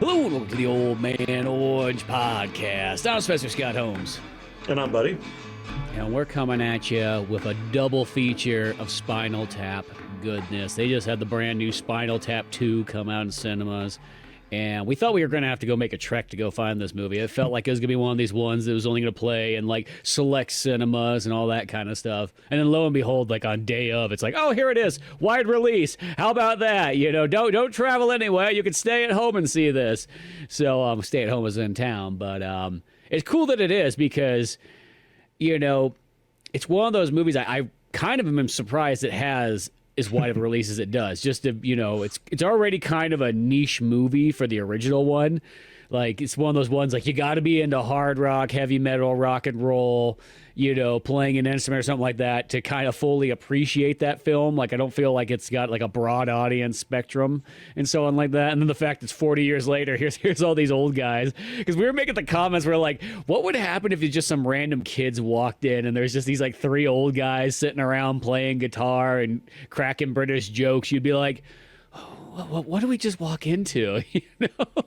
Hello and welcome to the Old Man Orange Podcast. I'm Spencer Scott Holmes. And I'm Buddy. And we're coming at you with a double feature of Spinal Tap goodness. They just had the brand new Spinal Tap 2 come out in cinemas. And we thought we were going to have to go make a trek to go find this movie. It felt like it was going to be one of these ones that was only going to play in like select cinemas and all that kind of stuff. And then lo and behold, like on day of, it's like, oh, here it is, wide release. How about that? You know, don't travel anywhere. You can stay at home and see this. So stay at home is in town. But it's cool that it is because, you know, it's one of those movies I kind of am surprised it has as wide of a release as it does. Just to, you know, it's already kind of a niche movie for the original one. Like, it's one of those ones, like, you got to be into hard rock, heavy metal, rock and roll, you know, playing an instrument or something like that to kind of fully appreciate that film. Like, I don't feel like it's got, like, a broad audience spectrum and so on like that. And then the fact it's 40 years later, here's all these old guys. Because we were making the comments, we're like, what would happen if just some random kids walked in and there's just these, like, three old guys sitting around playing guitar and cracking British jokes? You'd be like, oh, what do we just walk into? You know?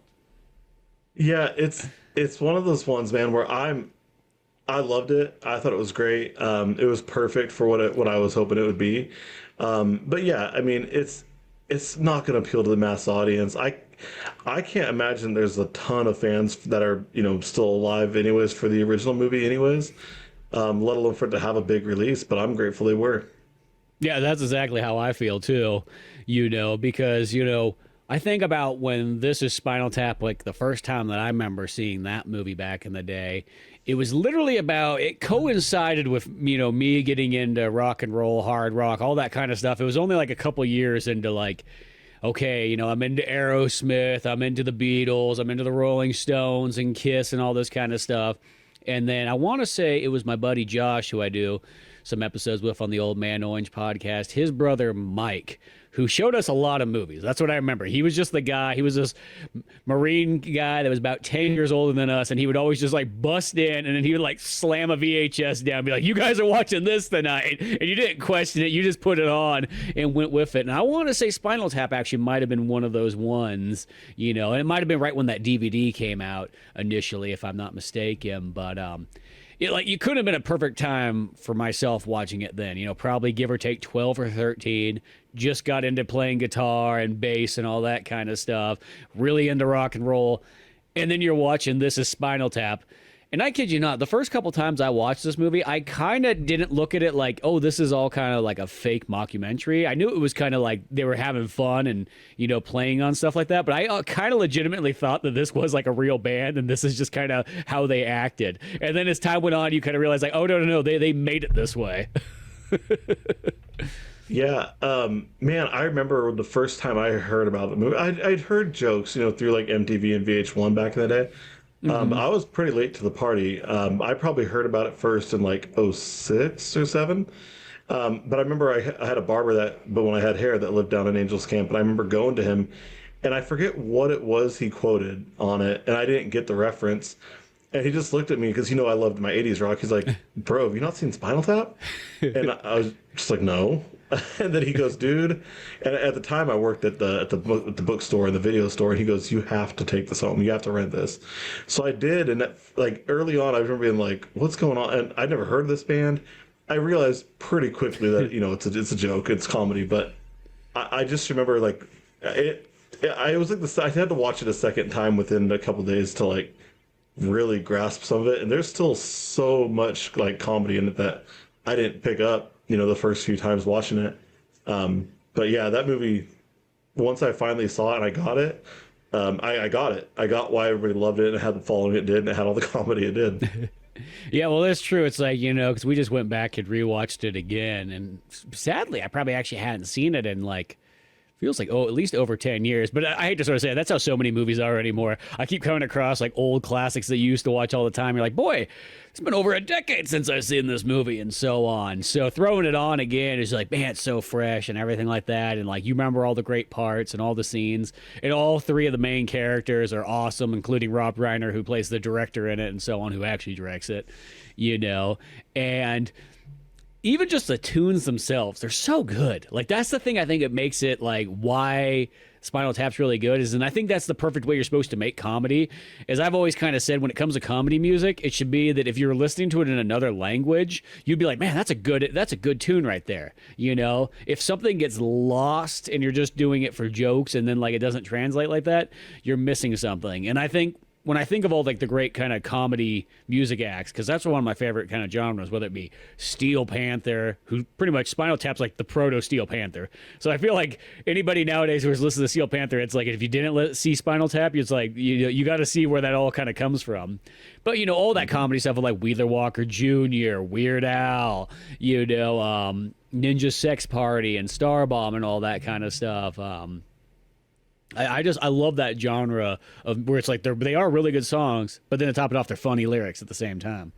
Yeah, it's one of those ones, man, where I loved it. I thought it was great. It was perfect for what I was hoping it would be. But yeah, I mean, it's not going to appeal to the mass audience. I can't imagine there's a ton of fans that are, you know, still alive anyways for the original movie anyways, let alone for it to have a big release, but I'm grateful they were. Yeah, that's exactly how I feel too, you know, because, you know, I think about when this is Spinal Tap, like the first time that I remember seeing that movie back in the day, it was literally about, it coincided with, you know, me getting into rock and roll, hard rock, all that kind of stuff. It was only like a couple years into like, okay, you know, I'm into Aerosmith, I'm into the Beatles, I'm into the Rolling Stones and Kiss and all this kind of stuff. And then I want to say it was my buddy Josh, who I do some episodes with on the Old Man Orange podcast, his brother Mike, who showed us a lot of movies. That's what I remember. He was just the guy. He was this Marine guy that was about 10 years older than us, and he would always just like bust in, and then he would like slam a VHS down and be like, you guys are watching this tonight. And you didn't question it. You just put it on and went with it. And I want to say Spinal Tap actually might have been one of those ones, you know, and it might have been right when that DVD came out initially, if I'm not mistaken. But it could have been a perfect time for myself watching it then, you know, probably give or take 12 or 13, just got into playing guitar and bass and all that kind of stuff, really into rock and roll. And then you're watching This Is Spinal Tap. And I kid you not, the first couple times I watched this movie, I kind of didn't look at it like, oh, this is all kind of like a fake mockumentary. I knew it was kind of like they were having fun and, you know, playing on stuff like that. But I kind of legitimately thought that this was like a real band and this is just kind of how they acted. And then as time went on, you kind of realize like, oh, no, they made it this way. Yeah, man, I remember the first time I heard about the movie, I'd heard jokes, you know, through like MTV and VH1 back in the day. I was pretty late to the party. I probably heard about it first in like '06 or '07. But I remember I had a barber but when I had hair, that lived down in Angels Camp, and I remember going to him, and I forget what it was he quoted on it, and I didn't get the reference. And he just looked at me because, you know, I loved my 80s rock. He's like, bro, have you not seen Spinal Tap? And I was just like, no. And then he goes, dude. And at the time I worked at the bookstore and the video store. And he goes, you have to take this home. You have to rent this. So I did. And like early on, I remember being like, what's going on? And I'd never heard of this band. I realized pretty quickly that, you know, it's a joke. It's comedy. But I just remember like I was like I had to watch it a second time within a couple of days to like really grasp some of it, and there's still so much like comedy in it that I didn't pick up, you know, the first few times watching it. But yeah, that movie, once I finally saw it and I got it, I got it. I got why everybody loved it and it had the following it did, and it had all the comedy it did. Yeah, well, that's true. It's like, you know, because we just went back and rewatched it again, and sadly, I probably actually hadn't seen it in like, feels like, at least over 10 years. But I hate to sort of say it, that's how so many movies are anymore. I keep coming across like old classics that you used to watch all the time. You're like, boy, it's been over a decade since I've seen this movie, and so on. So throwing it on again is like, man, it's so fresh and everything like that. And like, you remember all the great parts and all the scenes. And all three of the main characters are awesome, including Rob Reiner, who plays the director in it and so on, who actually directs it, you know. And even just the tunes themselves, they're so good. Like that's the thing I think it makes it like why Spinal Tap's really good is, and I think that's the perfect way you're supposed to make comedy. As I've always kind of said, when it comes to comedy music, it should be that if you're listening to it in another language, you'd be like, man, that's a good tune right there. You know, if something gets lost and you're just doing it for jokes and then like it doesn't translate like that, you're missing something. And I think when I think of all like the great kind of comedy music acts, because that's one of my favorite kind of genres, whether it be Steel Panther, who pretty much Spinal Tap's like the proto Steel Panther. So I feel like anybody nowadays who's listening to Steel Panther, it's like if you didn't see Spinal Tap, it's like you got to see where that all kind of comes from. But you know, all that comedy stuff with like Wheeler Walker Jr., Weird Al, you know, Ninja Sex Party and Starbomb and all that kind of stuff. I love that genre of where it's like they are really good songs, but then to top it off, they're funny lyrics at the same time.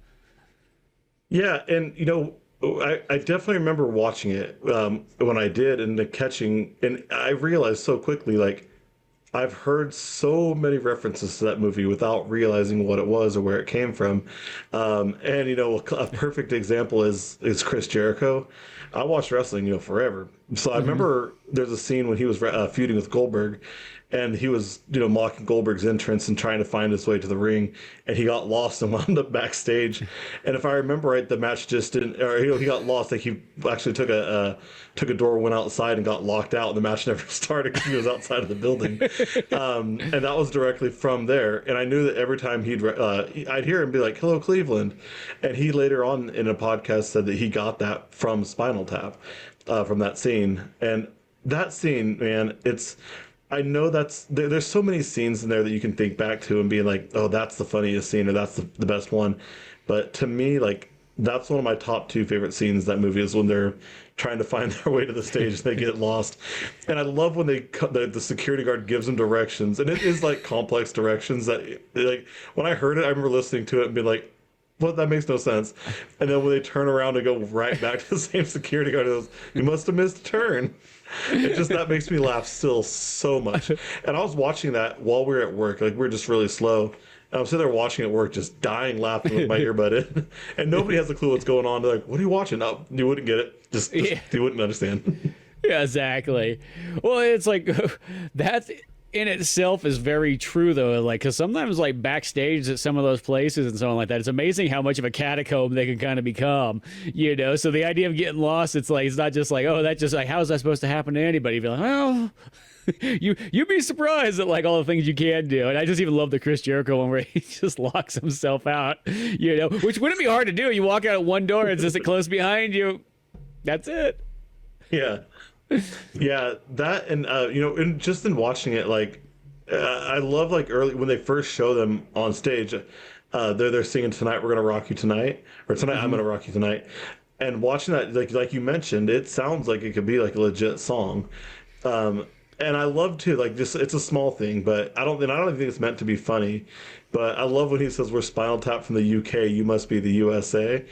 Yeah, and you know, I definitely remember watching it when I did, and the catching, and I realized so quickly, like I've heard so many references to that movie without realizing what it was or where it came from. And you know, a perfect example is Chris Jericho. I watched wrestling, you know, forever. So I remember there's a scene when he was feuding with Goldberg, and he was, you know, mocking Goldberg's entrance and trying to find his way to the ring, and he got lost and wound up backstage. And if I remember right, the match just didn't, or you know, he got lost. Like he actually took a door, went outside, and got locked out. And the match never started because he was outside of the building. And that was directly from there. And I knew that every time I'd hear him be like, "Hello, Cleveland," and he later on in a podcast said that he got that from Spinal Tap, from that scene. And that scene, man, I know there's so many scenes in there that you can think back to and be like, oh, that's the funniest scene or that's the best one. But to me, like, that's one of my top two favorite scenes in that movie is when they're trying to find their way to the stage and they get lost. And I love when the security guard gives them directions. And it is like complex directions that, like, when I heard it, I remember listening to it and being like, well, that makes no sense. And then when they turn around and go right back to the same security guard, it goes, you must have missed a turn. That makes me laugh still so much. And I was watching that while we were at work. Like, we were just really slow. And I was sitting there watching at work, just dying laughing with my earbud in. And nobody has a clue what's going on. They're like, what are you watching? No, you wouldn't get it. Just you wouldn't understand. Yeah, exactly. Well, it's like that's in itself is very true though, like because sometimes like backstage at some of those places and so on like that, it's amazing how much of a catacomb they can kind of become, you know. So the idea of getting lost, it's like it's not just like, oh, that's just like, how is that supposed to happen to anybody? You'd be like, well, you'd be surprised at like all the things you can do. And I just even love the Chris Jericho one where he just locks himself out, you know, which wouldn't be hard to do. You walk out at one door, it's just close behind you, that's it. Yeah. Yeah, that, and you know, and just in watching it, like I love like early when they first show them on stage, they're singing "Tonight We're Gonna Rock You Tonight" or "Tonight I'm Gonna Rock You Tonight," and watching that, like you mentioned, it sounds like it could be like a legit song, and I love too, like just it's a small thing, but I don't even think it's meant to be funny. But I love when he says, "We're Spinal Tap from the UK. You must be the USA."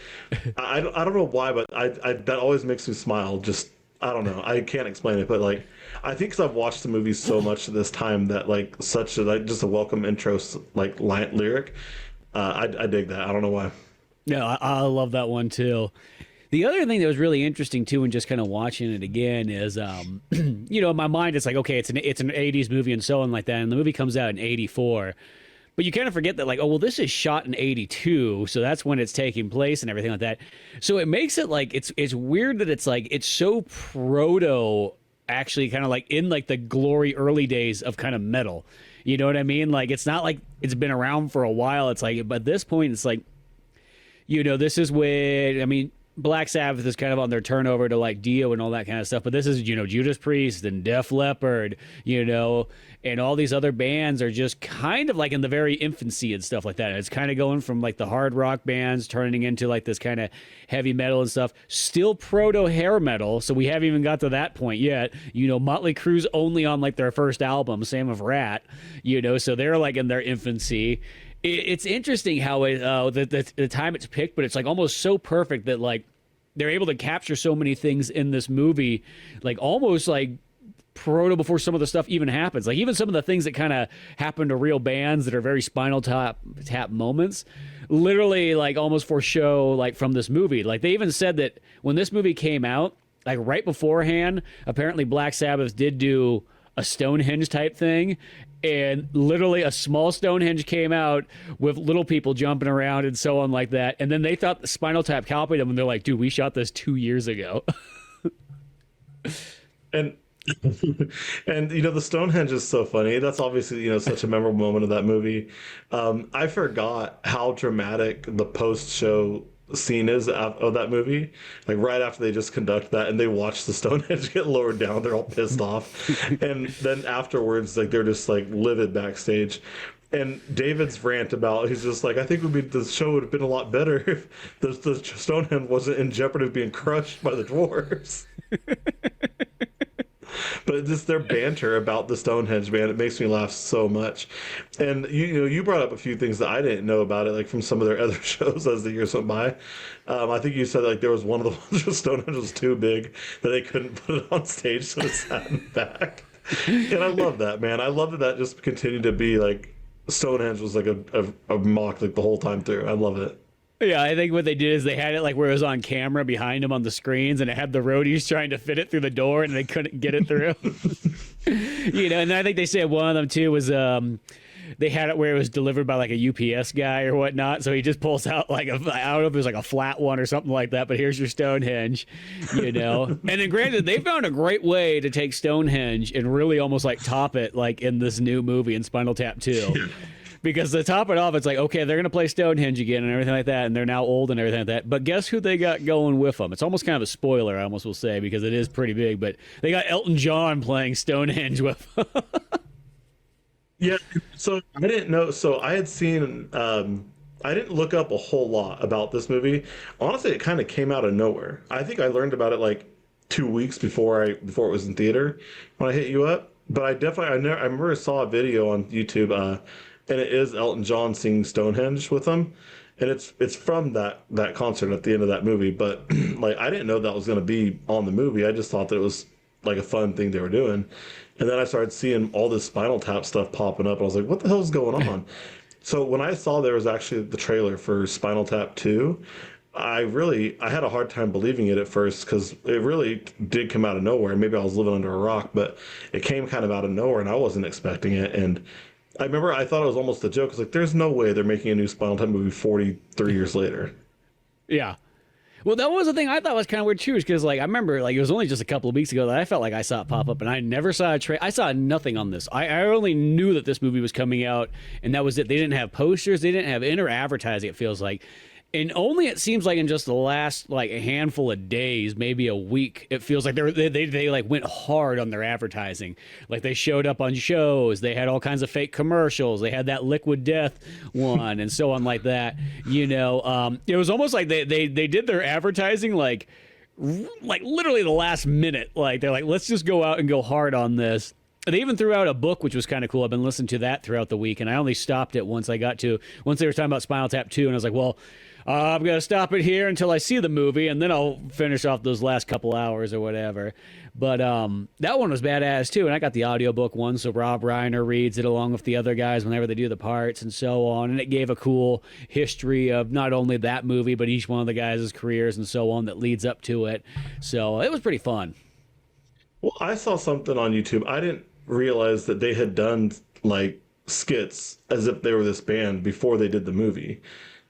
I don't know why, but I that always makes me smile. Just I don't know. I can't explain it, but like I think because I've watched the movie so much at this time that like such a, like just a welcome intro like lyric. I dig that. I don't know why. No, I love that one too. The other thing that was really interesting too, and just kind of watching it again, is you know, in my mind it's like, okay, it's an '80s movie and so on like that, and the movie comes out in '84. But you kind of forget that, like, oh, well, this is shot in '82, so that's when it's taking place and everything like that. So it makes it like it's weird that it's like it's so proto, actually, kind of like in like the glory early days of kind of metal. You know what I mean? Like it's not like it's been around for a while. It's like, but at this point, it's like, you know, this is when, I mean, Black Sabbath is kind of on their turnover to like Dio and all that kind of stuff, but this is, you know, Judas Priest and Def Leppard, you know, and all these other bands are just kind of like in the very infancy and stuff like that. It's kind of going from like the hard rock bands turning into like this kind of heavy metal and stuff, still proto hair metal. So we haven't even got to that point yet. You know, Motley Crue's only on like their first album, same of Rat, you know, so they're like in their infancy. It's interesting how the time it's picked, but it's like almost so perfect that like they're able to capture so many things in this movie, like almost like proto before some of the stuff even happens. Like even some of the things that kind of happen to real bands that are very Spinal Tap moments, literally like almost foreshow like from this movie. Like they even said that when this movie came out, like right beforehand, apparently Black Sabbath did do a Stonehenge type thing, and literally a small Stonehenge came out with little people jumping around and so on like that. And then they thought the Spinal Tap copied them, and they're like, dude, we shot this 2 years ago. And and the Stonehenge is so funny. That's obviously such a memorable moment of that movie. I forgot how dramatic the post-show scene is of that movie. Like right after they just conduct that and they watch the Stonehenge get lowered down, they're all pissed off, and then afterwards, like they're just like livid backstage. And David's rant about, he's just like, I think the show would have been a lot better if the Stonehenge wasn't in jeopardy of being crushed by the dwarves. But just their banter about the Stonehenge, man, it makes me laugh so much. And you brought up a few things that I didn't know about it, like from some of their other shows as the years went by. I think you said like there was one of the ones where Stonehenge was too big that they couldn't put it on stage, so it sat in the back. And I love that, man. I love that just continued to be like Stonehenge was like a mock like the whole time through. I love it. Yeah, I think what they did is they had it like where it was on camera behind them on the screens, and it had the roadies trying to fit it through the door, and they couldn't get it through. And I think they said one of them too was they had it where it was delivered by like a UPS guy or whatnot, so he just pulls out like I don't know if it was like a flat one or something like that, but here's your Stonehenge, And then granted, they found a great way to take Stonehenge and really almost like top it like in this new movie in Spinal Tap 2. Because to top it off, it's like, okay, they're going to play Stonehenge again and everything like that, and they're now old and everything like that. But guess who they got going with them? It's almost kind of a spoiler, I almost will say, because it is pretty big. But they got Elton John playing Stonehenge with them. Yeah, so I didn't know. So I had seen, I didn't look up a whole lot about this movie. Honestly, it kind of came out of nowhere. I think I learned about it like 2 weeks before it was in theater when I hit you up. But I remember I saw a video on YouTube. And it is Elton John singing Stonehenge with them, and it's from that concert at the end of that movie. But like I didn't know that was going to be on the movie. I just thought that it was like a fun thing they were doing, and then I started seeing all this Spinal Tap stuff popping up. I was like, what the hell is going on? So when I saw there was actually the trailer for Spinal Tap 2, I had a hard time believing it at first because it really did come out of nowhere. Maybe I was living under a rock, but it came kind of out of nowhere, and I wasn't expecting it. And I remember I thought it was almost a joke. It's like, there's no way they're making a new Spinal Tap movie 43 years later. Yeah. Well, that was the thing I thought was kind of weird too, because like I remember like it was only just a couple of weeks ago that I felt like I saw it pop up, and I never saw a trailer. I saw nothing on this. I only knew that this movie was coming out, and that was it. They didn't have posters, they didn't have advertising. It feels like. And only it seems like in just the last like a handful of days, maybe a week, it feels like they like went hard on their advertising. Like they showed up on shows, they had all kinds of fake commercials, they had that Liquid Death one and so on like that. It was almost like they did their advertising like literally the last minute. Like they're like, let's just go out and go hard on this. They even threw out a book, which was kind of cool. I've been listening to that throughout the week, and I only stopped it once they were talking about Spinal Tap 2, and I was like, well, I'm going to stop it here until I see the movie, and then I'll finish off those last couple hours or whatever. But that one was badass, too, and I got the audiobook one, so Rob Reiner reads it along with the other guys whenever they do the parts and so on, and it gave a cool history of not only that movie, but each one of the guys' careers and so on that leads up to it. So it was pretty fun. Well, I saw something on YouTube. I didn't realize that they had done like skits as if they were this band before they did the movie.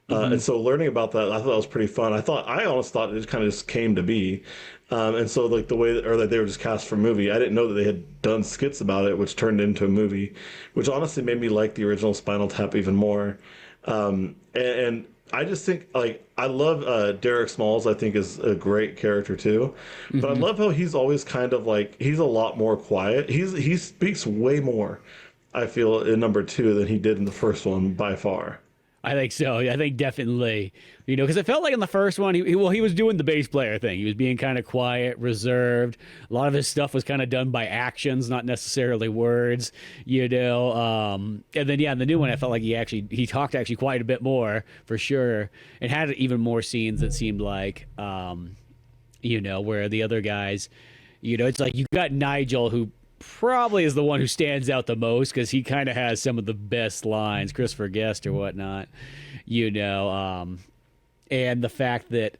And so learning about that, I thought that was pretty fun. I honestly thought it kind of just came to be. And so like the way that they were just cast for a movie, I didn't know that they had done skits about it, which turned into a movie, which honestly made me like the original Spinal Tap even more. And I just think like I love Derek Smalls. I think is a great character too, but I love how he's always kind of like he's a lot more quiet. He speaks way more, I feel, in number 2 than he did in the first one by far. I think so. I think definitely, because it felt like in the first one, he was doing the bass player thing. He was being kind of quiet, reserved. A lot of his stuff was kind of done by actions, not necessarily words, And then, in the new one, I felt like he talked actually quite a bit more for sure, and had even more scenes that seemed like, where the other guys, it's like you got Nigel who probably is the one who stands out the most because he kind of has some of the best lines, Christopher Guest or whatnot, and the fact that,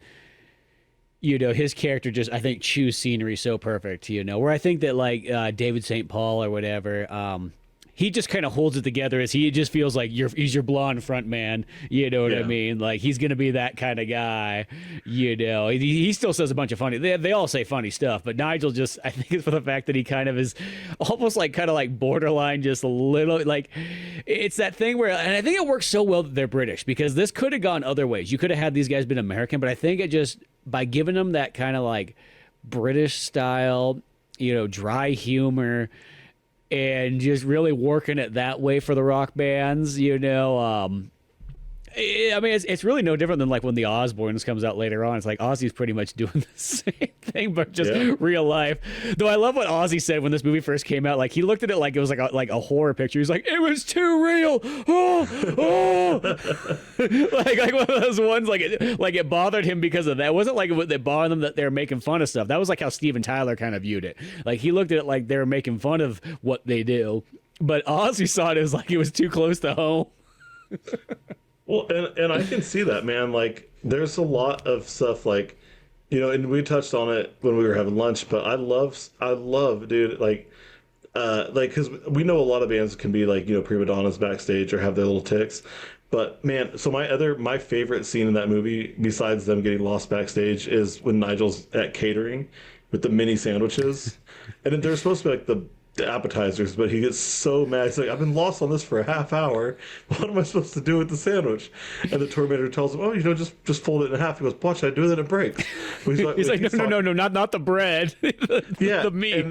his character just, I think, chews scenery so perfect, where I think that like David St. Paul or whatever, he just kind of holds it together as he just feels like he's your blonde front man. You know what I mean? Like he's going to be that kind of guy, he still says a bunch of funny, they all say funny stuff, but Nigel just, I think it's for the fact that he kind of is almost like kind of like borderline, just a little like, it's that thing where, and I think it works so well that they're British because this could have gone other ways. You could have had these guys been American, but I think it just, by giving them that kind of like British style, dry humor, and just really working it that way for the rock bands, I mean, it's really no different than like when the Osbournes comes out later on. It's like Ozzy's pretty much doing the same thing, but just real life. Though I love what Ozzy said when this movie first came out. Like he looked at it like it was like a horror picture. He's like, it was too real. Oh. like one of those ones like it bothered him because of that. It wasn't like it bothered them that they were making fun of stuff. That was like how Steven Tyler kind of viewed it. Like he looked at it like they were making fun of what they do. But Ozzy saw it as like it was too close to home. Well, and I can see that, man. Like, there's a lot of stuff like, and we touched on it when we were having lunch, but I love, dude, like, because we know a lot of bands can be like, prima donnas backstage or have their little ticks. But man, so my favorite scene in that movie, besides them getting lost backstage, is when Nigel's at catering with the mini sandwiches. And then they're supposed to be like the appetizers, but he gets so mad. He's like, I've been lost on this for a half hour. What am I supposed to do with the sandwich? And the tour manager tells him, just fold it in half. He goes, watch, I do that, it breaks. He's like, no, not the bread. The meat.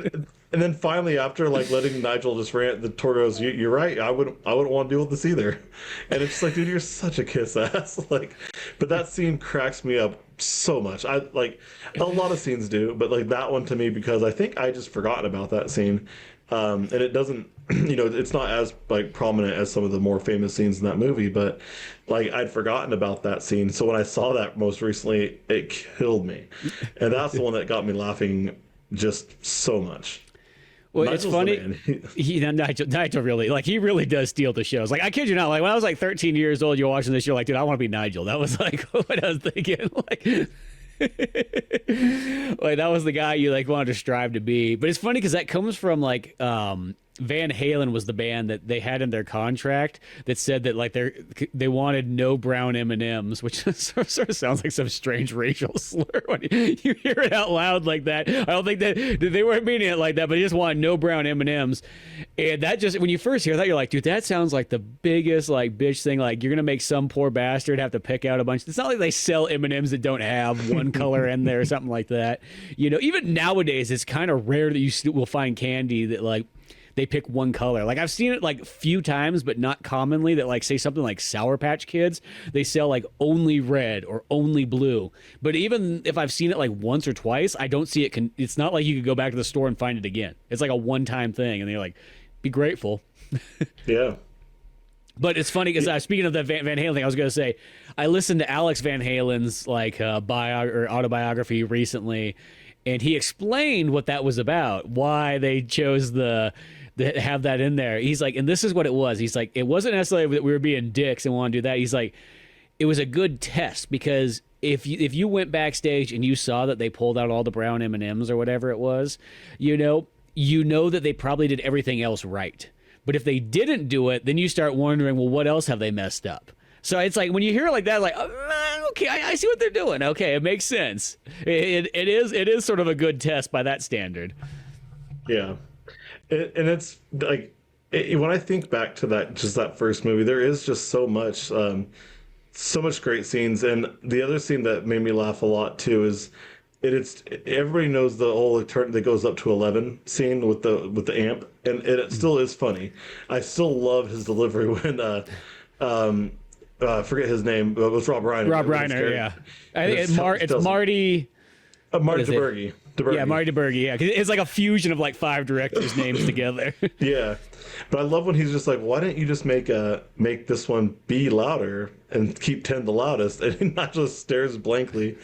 And then finally, after like letting Nigel just rant, the tour goes, "You're right. I wouldn't want to deal with this either." And it's just like, dude, you're such a kiss ass. Like, but that scene cracks me up so much. I like a lot of scenes do, but like that one to me, because I think I just forgotten about that scene, and it doesn't, it's not as like prominent as some of the more famous scenes in that movie, but like I'd forgotten about that scene. So when I saw that most recently, it killed me, and that's the one that got me laughing just so much. Well, Nigel's, it's funny. Nigel really, like, he really does steal the shows. Like, I kid you not, like, when I was like 13 years old, you're watching this show, like, dude, I want to be Nigel. That was like what I was thinking. Like, like that was the guy you like wanted to strive to be. But it's funny because that comes from like Van Halen was the band that they had in their contract that said that like they wanted no brown M&Ms, which sort of sounds like some strange racial slur when you hear it out loud like that. I don't think that they weren't meaning it like that, but they just wanted no brown M&Ms. And that just, when you first hear that, you're like, dude, that sounds like the biggest like bitch thing. Like you're gonna make some poor bastard have to pick out a bunch. It's not like they sell M&Ms that don't have one color in there or something like that. Even nowadays, it's kind of rare that you will find candy that like they pick one color. Like I've seen it like a few times, but not commonly, that like say something like Sour Patch Kids, they sell like only red or only blue. But even if I've seen it like once or twice, I don't see it. It's not like you could go back to the store and find it again. It's like a one-time thing, and they're like, be grateful. Yeah. But it's funny because speaking of that Van Halen thing, I was going to say, I listened to Alex Van Halen's like autobiography recently, and he explained what that was about, why they chose have that in there. He's like, and this is what it was. He's like, it wasn't necessarily that we were being dicks and want to do that. He's like, it was a good test, because if you went backstage and you saw that they pulled out all the brown M&Ms or whatever it was, you know that they probably did everything else right. But if they didn't do it, then you start wondering, well, what else have they messed up? So it's like when you hear it like that, like, okay, I see what they're doing. Okay, it makes sense. It is sort of a good test by that standard. Yeah. And it's like, when I think back to that first movie, there is just so much great scenes. And the other scene that made me laugh a lot too is everybody knows the whole turn that goes up to 11 scene with the amp, and it still is funny. I still love his delivery when I forget his name, but it was Rob Reiner. Rob Reiner, yeah. I think it's Marty. Marty DeBurgi. Yeah, Marty DeBurgi, yeah. 'Cause it's like a fusion of like 5 directors' names together. Yeah. But I love when he's just like, why don't you just make this one be louder and keep 10 the loudest? And he not just stares blankly.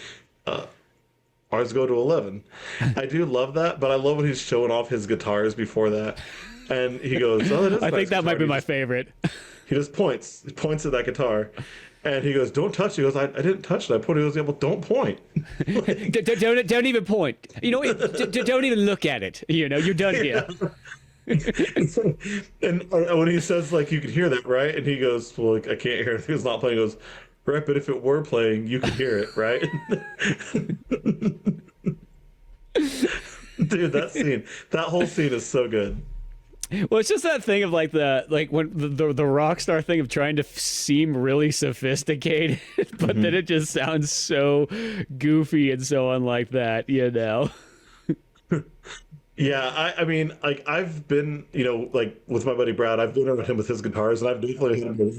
ours go to 11. I do love that, but I love when he's showing off his guitars before that. And he goes, oh, that is a I nice think that guitar. might be And my favorite. he just points. He points at that guitar. And he goes, don't touch it. He goes, I didn't touch it. I put it. He goes, yeah, well, don't point. Don't even point. You know, don't even look at it. You know, you're done here. And when he says, like, you can hear that, right? And he goes, well, like, I can't hear it. It's not playing. He goes, right, but if it were playing, you could hear it, right? Dude, that whole scene is so good. Well, it's just that thing of like when the rock star thing of trying to seem really sophisticated, but then it just sounds so goofy and so unlike that, you know. Yeah, I mean, like I've been, like with my buddy Brad, I've been around him with his guitars, and I've definitely had him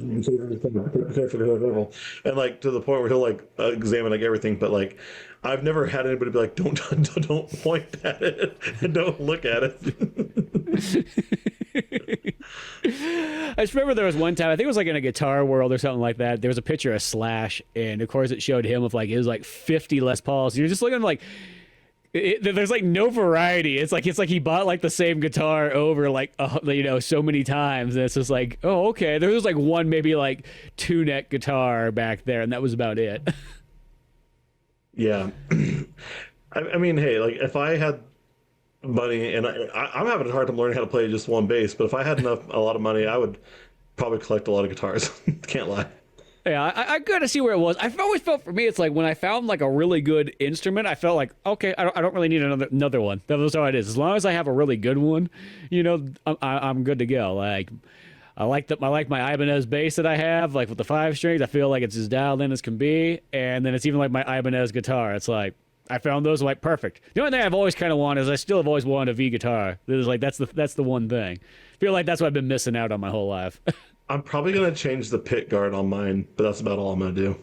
and like to the point where he'll like examine like everything, but like I've never had anybody be like, don't point at it and don't look at it. I just remember there was one time, I think it was like in a Guitar World or something like that. There was a picture of Slash, and of course it showed him with like it was like 50 Les Pauls. You're just looking like. There's like no variety. It's like he bought like the same guitar over like so many times, and it's just like, oh, okay. There was like one maybe like 2-neck guitar back there, and that was about it. Yeah, I mean, hey, like if I had money, and I'm having a hard time learning how to play just one bass, but if I had a lot of money, I would probably collect a lot of guitars. Can't lie. Yeah, I gotta see where it was. I've always felt for me, it's like when I found like a really good instrument, I felt like, okay, I don't really need another one. That was all it is. As long as I have a really good one, I'm good to go. Like I like my Ibanez bass that I have, like with the 5 strings. I feel like it's as dialed in as can be, and then it's even like my Ibanez guitar. It's like I found those like perfect. The only thing I've always kind of wanted is I still have always wanted a V guitar. There's like that's the one thing. I feel like that's what I've been missing out on my whole life. I'm probably gonna change the pick guard on mine, but that's about all I'm gonna do.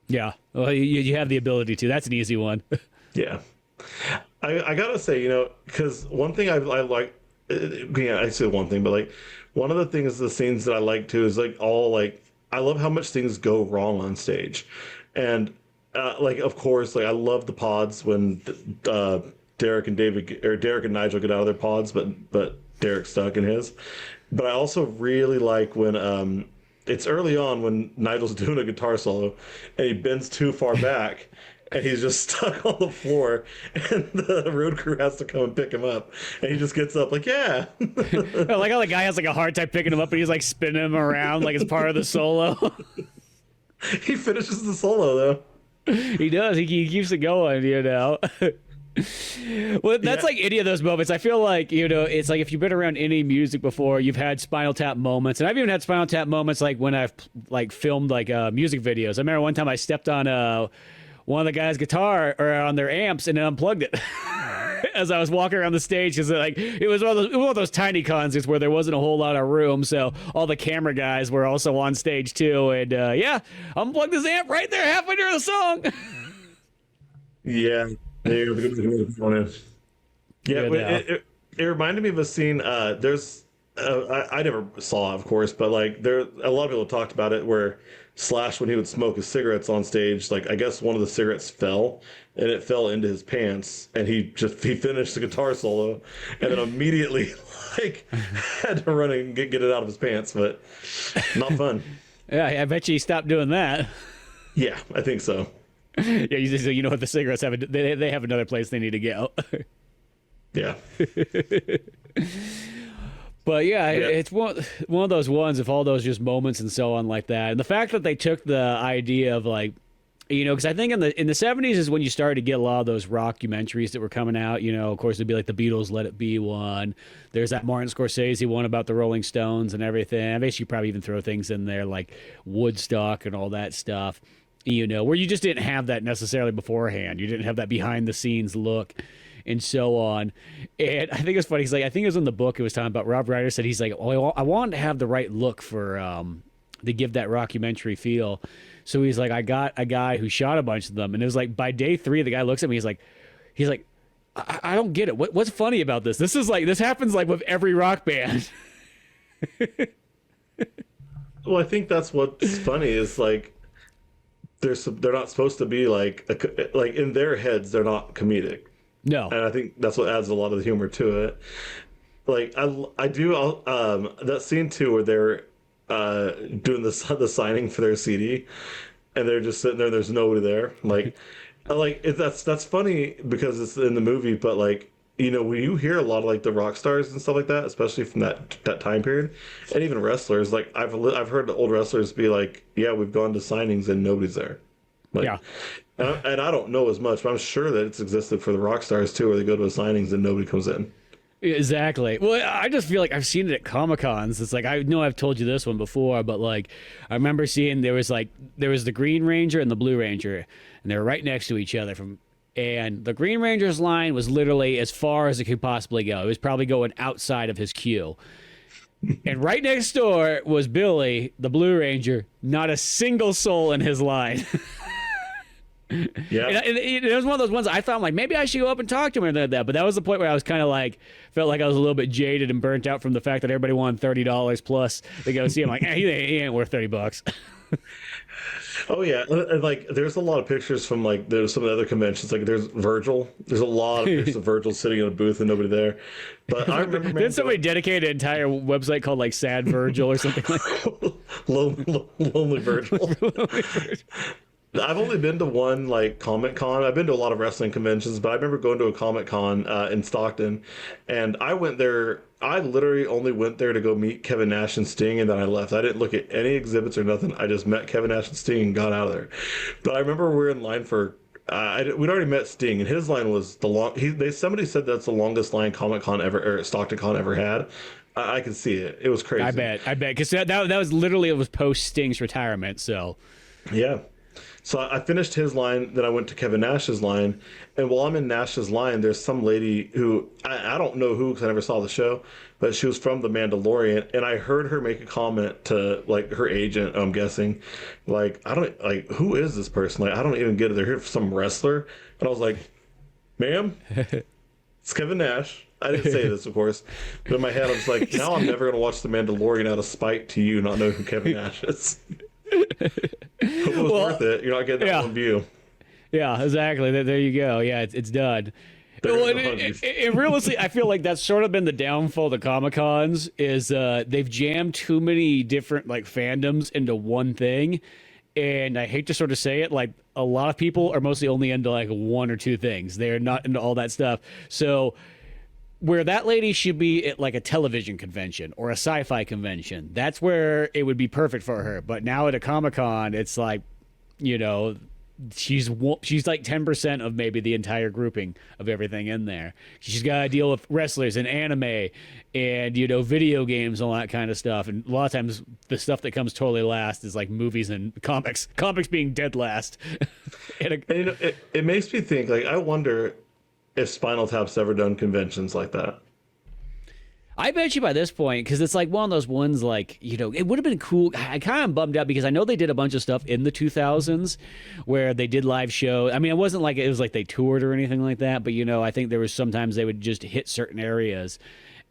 Yeah, well, you have the ability to. That's an easy one. Yeah, I gotta say, because one thing I like, I say one thing, but like one of the things, the scenes that I like too is like all like I love how much things go wrong on stage, and like of course like I love the pods when Derek and Nigel get out of their pods, but Derek's stuck in his. But I also really like when it's early on when Nigel's doing a guitar solo and he bends too far back and he's just stuck on the floor and the road crew has to come and pick him up and he just gets up like, yeah. I like how the guy has like a hard time picking him up and he's like spinning him around like it's part of the solo. He finishes the solo though. He does. He keeps it going, Well, that's like any of those moments. I feel like, it's like if you've been around any music before, you've had Spinal Tap moments. And I've even had Spinal Tap moments like when I've like filmed like music videos. I remember one time I stepped on one of the guys' guitar or on their amps and then unplugged it as I was walking around the stage because like it was one of those tiny concerts where there wasn't a whole lot of room. So all the camera guys were also on stage too. And unplugged this amp right there halfway through the song. Yeah. Yeah, it reminded me of a scene. There's, I never saw it, of course, but like there, a lot of people talked about it where Slash, when he would smoke his cigarettes on stage, like I guess one of the cigarettes fell and it fell into his pants, and he finished the guitar solo, and then immediately like had to run and get it out of his pants, but not fun. Yeah, I bet you he stopped doing that. Yeah, I think so. Yeah, you know what, the cigarettes have they have another place they need to go. Yeah. But yeah, it's one of those ones of all those just moments and so on like that. And the fact that they took the idea of like, because I think in the 70s is when you started to get a lot of those rockumentaries that were coming out. Of course, it'd be like the Beatles' Let It Be one. There's that Martin Scorsese one about the Rolling Stones and everything. I guess you probably even throw things in there like Woodstock and all that stuff. Where you just didn't have that necessarily beforehand. You didn't have that behind the scenes look and so on. And I think it's funny. He's like, I think it was in the book it was talking about. Rob Ryder said, he's like, oh, I wanted to have the right look for to give that rockumentary feel. So he's like, I got a guy who shot a bunch of them. And it was like by day 3, the guy looks at me. He's like, I don't get it. What's funny about this? This happens like with every rock band. Well, I think that's what's funny is like, they're not supposed to be like like in their heads they're not comedic, No. and I think that's what adds a lot of the humor to it. Like I do that scene too where they're doing the signing for their CD, and they're just sitting there. There's nobody there. That's funny because it's in the movie, but like when you hear a lot of like the rock stars and stuff like that, especially from that time period, and even wrestlers, like I've heard the old wrestlers be like, yeah, we've gone to signings and nobody's there. Like, Yeah. and I don't know as much, but I'm sure that it's existed for the rock stars too, where they go to signings and nobody comes in. Exactly. Well, I just feel like I've seen it at Comic-Cons. It's like, I know I've told you this one before, but like I remember seeing there was the Green Ranger and the Blue Ranger, and they were right next to each other and the Green Ranger's line was literally as far as it could possibly go. It was probably going outside of his queue. And right next door was Billy, the Blue Ranger, not a single soul in his line. Yeah, And it was one of those ones I thought, like, maybe I should go up and talk to him or that. But that was the point where I was kind of like, felt like I was a little bit jaded and burnt out from the fact that everybody wanted $30 plus to go see him. Like, he ain't worth $30. oh yeah, and like there's a lot of pictures from like there's some of the other conventions. Like there's Virgil. There's a lot of pictures of Virgil sitting in a booth and nobody there. But I remember, man, Didn't somebody dedicate an entire website called like Sad Virgil or something like that? Lonely Virgil. I've only been to one like Comic Con. I've been to a lot of wrestling conventions, but I remember going to a Comic Con in Stockton, and I went there. I literally only went there to go meet Kevin Nash and Sting, and then I left. I didn't look at any exhibits or nothing. I just met Kevin Nash and Sting and got out of there. But I remember we were in line for. We'd already met Sting, and his line was the long. Somebody said that's the longest line Comic Con ever or Stockton Con ever had. I could see it. It was crazy. I bet, because that was literally, it was post Sting's retirement. So yeah. So I finished his line, then I went to Kevin Nash's line, and while I'm in Nash's line, there's some lady who, I don't know who because I never saw the show, but she was from The Mandalorian, and I heard her make a comment to, like, her agent, I'm guessing, like, who is this person? Like, I don't even get it. They're here for some wrestler. And I was like, ma'am, it's Kevin Nash. I didn't say this, of course, but in my head, I was like, now I'm never going to watch The Mandalorian out of spite to you not know who Kevin Nash is. It was worth it. You're not getting that one view. Yeah, exactly. There you go. Yeah, it's done. Well, and realistically, I feel like that's sort of been the downfall of the Comic-Cons is they've jammed too many different like fandoms into one thing. And I hate to sort of say it, like a lot of people are mostly only into like one or two things. They're not into all that stuff. So where that lady should be at like a television convention or a sci-fi convention, that's where it would be perfect for her. But now at a Comic-Con, it's like, she's like 10% of maybe the entire grouping of everything in there. She's got to deal with wrestlers and anime and, video games and all that kind of stuff. And a lot of times the stuff that comes totally last is like movies and comics being dead last. And it makes me think, like, I wonder if Spinal Tap's ever done conventions like that. I bet you by this point, because it's like one of those ones like, it would have been cool. I kind of bummed out because I know they did a bunch of stuff in the 2000s where they did live shows. I mean, it was like they toured or anything like that, but I think there was sometimes they would just hit certain areas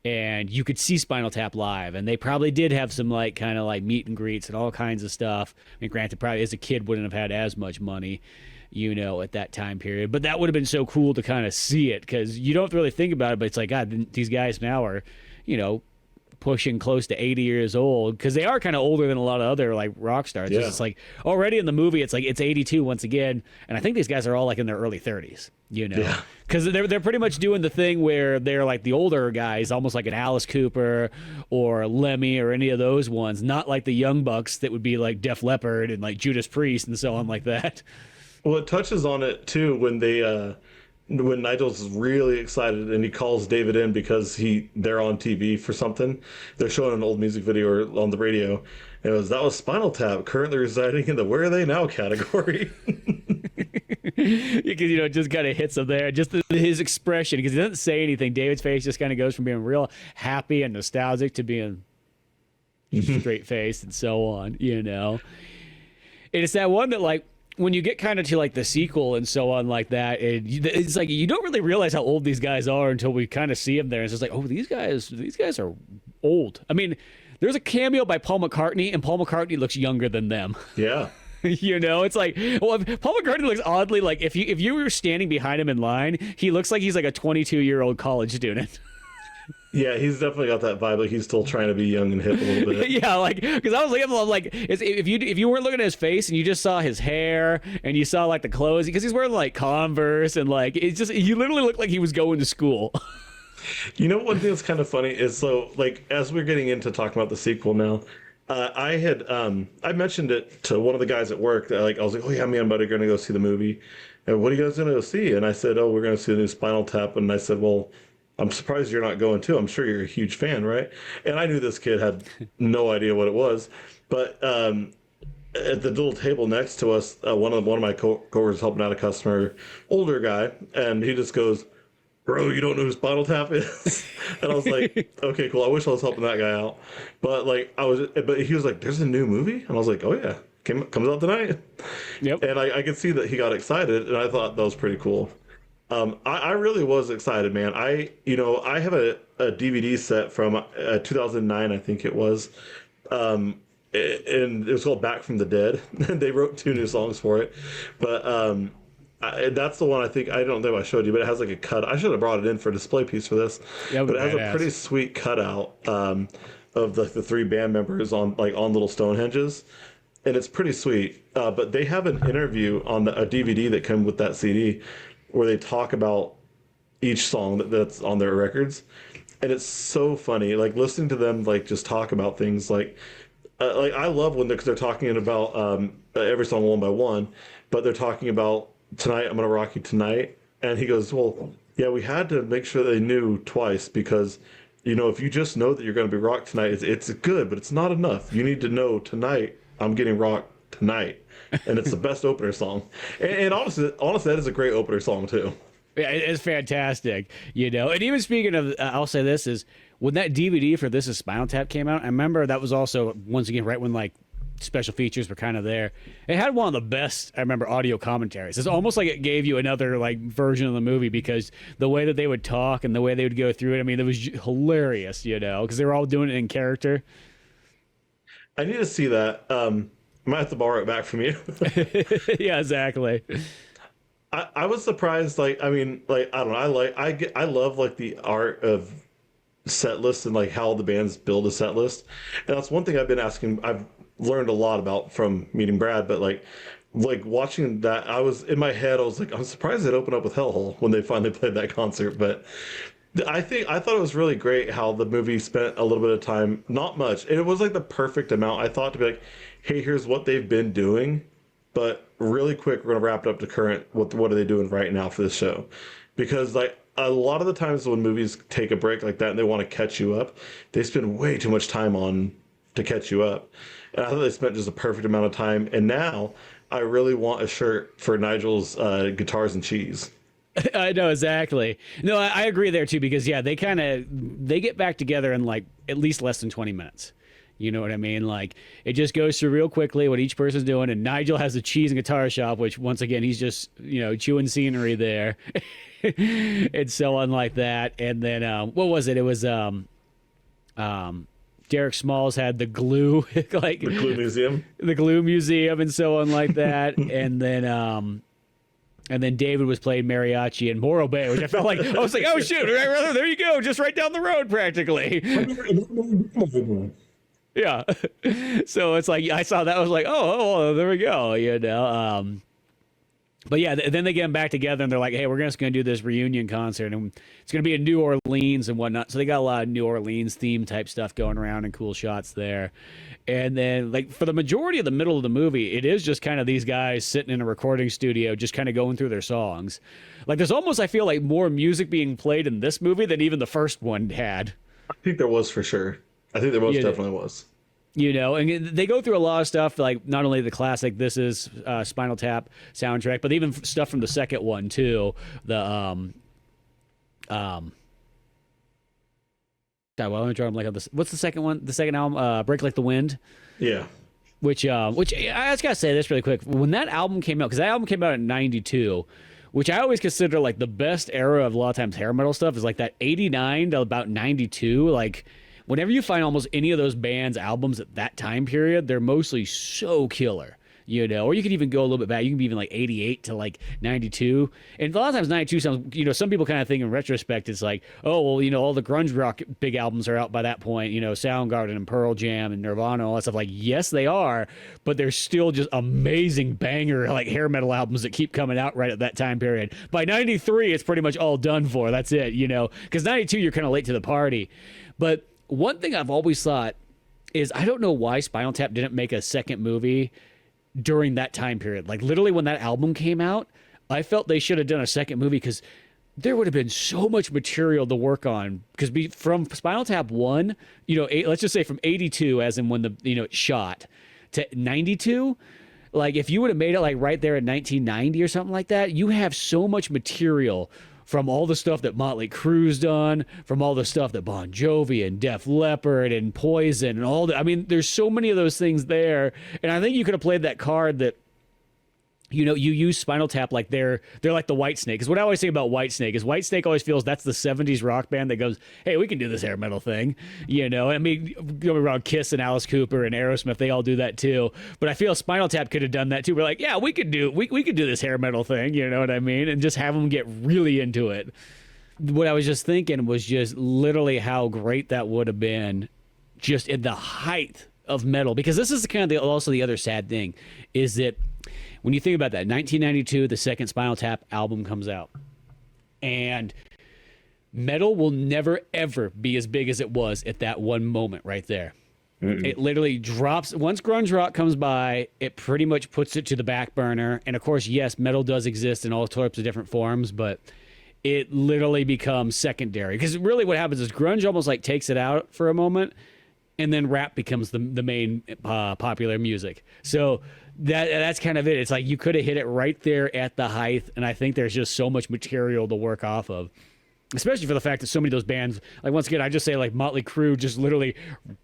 and you could see Spinal Tap live, and they probably did have some like kind of like meet and greets and all kinds of stuff. I mean, granted, probably as a kid wouldn't have had as much money, at that time period, but that would have been so cool to kind of see it because you don't really think about it, but it's like, God, these guys now are, pushing close to 80 years old because they are kind of older than a lot of other like rock stars. Yeah. It's like already in the movie, it's like it's 82 once again, and I think these guys are all like in their early 30s, because they're pretty much doing the thing where they're like the older guys, almost like an Alice Cooper or Lemmy or any of those ones, not like the young bucks that would be like Def Leppard and like Judas Priest and so on like that. Well, it touches on it too when Nigel's really excited and he calls David in because they're on TV for something. They're showing an old music video on the radio. And that was Spinal Tap, currently residing in the "Where Are They Now" category. Because it just kind of hits him there. Just his expression, because he doesn't say anything. David's face just kind of goes from being real happy and nostalgic to being straight faced and so on. And it's that one that like, when you get kind of to like the sequel and so on like that, it's like you don't really realize how old these guys are until we kind of see them there. It's just like, oh, these guys are old. I mean, there's a cameo by Paul McCartney, and Paul McCartney looks younger than them. Yeah. It's like, well, Paul McCartney looks oddly like if you were standing behind him in line, he looks like he's like a 22-year-old college student. Yeah, he's definitely got that vibe. Like he's still trying to be young and hip a little bit. Yeah, like because I was like, if you weren't looking at his face and you just saw his hair and you saw like the clothes because he's wearing like Converse and like it's just he literally looked like he was going to school. One thing that's kind of funny is so like as we're getting into talking about the sequel now, I mentioned it to one of the guys at work that I was like, oh yeah, me and buddy are gonna go see the movie. And what are you guys gonna go see? And I said, oh, we're gonna see the new Spinal Tap. And I said, well, I'm surprised you're not going too. I'm sure you're a huge fan, right? And I knew this kid had no idea what it was, but at the little table next to us, one of my coworkers helping out a customer, older guy, and he just goes, bro, you don't know who Spinal Tap is? And I was like, okay, cool. I wish I was helping that guy out. But but he was like, there's a new movie? And I was like, oh yeah, comes out tonight. Yep. And I could see that he got excited, and I thought that was pretty cool. I really was excited, man. I have a DVD set from 2009, I think it was. And it was called Back from the Dead. They wrote 2 new songs for it. But that's the one I don't know if I showed you, but it has like a cut. I should have brought it in for a display piece for this. Yeah, but it has a pretty sweet cutout of the 3 band members on little Stonehenges. And it's pretty sweet. But they have an interview on a DVD that came with that CD where they talk about each song that's on their records. And it's so funny, like listening to them, like just talk about things like I love when they're talking about every song one by one, but they're talking about Tonight, I'm Gonna Rock You Tonight. And he goes, well, yeah, we had to make sure they knew twice because, if you just know that you're going to be rocked tonight, it's good, but it's not enough. You need to know tonight, I'm getting rocked tonight. And it's the best opener song. And honestly, that is a great opener song too. Yeah, it's fantastic, And even speaking of, I'll say this is when that DVD for This Is Spinal Tap came out. I remember that was also once again right when like special features were kind of there. It had one of the best, I remember, audio commentaries. It's almost like it gave you another like version of the movie because the way that they would talk and the way they would go through it. I mean, it was hilarious, because they were all doing it in character. I need to see that. I might have to borrow it back from you. Yeah, exactly. I was surprised. I don't know. I love like the art of set lists and like how the bands build a set list. And that's one thing I've been asking. I've learned a lot about from meeting Brad, but like watching that, I was in my head. I was like, I'm surprised it opened up with Hellhole when they finally played that concert, but. I thought it was really great how the movie spent a little bit of time, not much. It was like the perfect amount. I thought to be like, hey, here's what they've been doing, but really quick, we're gonna wrap it up to current. What are they doing right now for this show? Because like a lot of the times when movies take a break like that and they want to catch you up, they spend way too much time on to catch you up. And I thought they spent just a perfect amount of time. And now I really want a shirt for Nigel's Guitars and Cheese. I know, exactly. No, I agree there too, because yeah, they get back together in like at least less than 20 minutes. You know what I mean? Like it just goes through real quickly what each person's doing. And Nigel has the cheese and guitar shop, which once again, he's just, chewing scenery there and so on like that. And then, what was it? It was, Derek Smalls had the glue, like the glue museum and so on like that. And then David was playing mariachi in Morro Bay, which I felt like, I was like, oh, shoot, right, there you go, just right down the road practically. Yeah. So it's like, I saw that, I was like, oh, there we go, But yeah, then they get back together and they're like, hey, we're just going to do this reunion concert and it's going to be in New Orleans and whatnot. So they got a lot of New Orleans theme type stuff going around and cool shots there. And then like for the majority of the middle of the movie, it is just kind of these guys sitting in a recording studio, just kind of going through their songs. Like there's almost, I feel like more music being played in this movie than even the first one had. I think there was for sure. I think there most definitely was. And they go through a lot of stuff, like not only the classic This Is Spinal Tap soundtrack, but even stuff from the second one too. The God, well, let me draw like this. What's the second one? The second album, Break Like the Wind. Yeah. Which I just gotta say this really quick. When that album came out, because that album came out in '92, which I always consider like the best era of a lot of times hair metal stuff is like that '89 to about '92, like. Whenever you find almost any of those bands' albums at that time period, they're mostly so killer. or you could even go a little bit back. You can be even like 88 to like 92. And a lot of times 92 sounds, some people kind of think in retrospect, it's like, oh, well, all the grunge rock big albums are out by that point, Soundgarden and Pearl Jam and Nirvana, all that stuff. Like, yes, they are, but there's still just amazing banger, like hair metal albums that keep coming out right at that time period. By 93, it's pretty much all done for. That's it, because 92, you're kind of late to the party. But one thing I've always thought is I don't know why Spinal Tap didn't make a second movie during that time period. Like literally when that album came out, I felt they should have done a second movie because there would have been so much material to work on. Because from Spinal Tap 1, let's just say from 82, as in when it shot, to 92, like if you would have made it like right there in 1990 or something like that, you have so much material from all the stuff that Motley Crue's done, from all the stuff that Bon Jovi and Def Leppard and Poison and all that. I mean, there's so many of those things there. And I think you could have played that card that, you use Spinal Tap like they're like the Whitesnake. Because what I always say about Whitesnake is Whitesnake always feels that's the 70s rock band that goes, hey, we can do this hair metal thing. I mean, go around Kiss and Alice Cooper and Aerosmith, they all do that too. But I feel Spinal Tap could have done that too. We're like, yeah, we could do this hair metal thing, you know what I mean? And just have them get really into it. What I was just thinking was just literally how great that would have been just in the height of metal. Because this is kind of also the other sad thing is that when you think about that, 1992, the second Spinal Tap album comes out. And metal will never, ever be as big as it was at that one moment right there. Mm-mm. It literally drops. Once grunge rock comes by, it pretty much puts it to the back burner. And of course, yes, metal does exist in all sorts of different forms, but it literally becomes secondary. Because really what happens is grunge almost like takes it out for a moment, and then rap becomes the main popular music. So that's kind of it. It's like you could have hit it right there at the height, and I think there's just so much material to work off of, especially for the fact that so many of those bands, like once again, I just say like Motley Crue just literally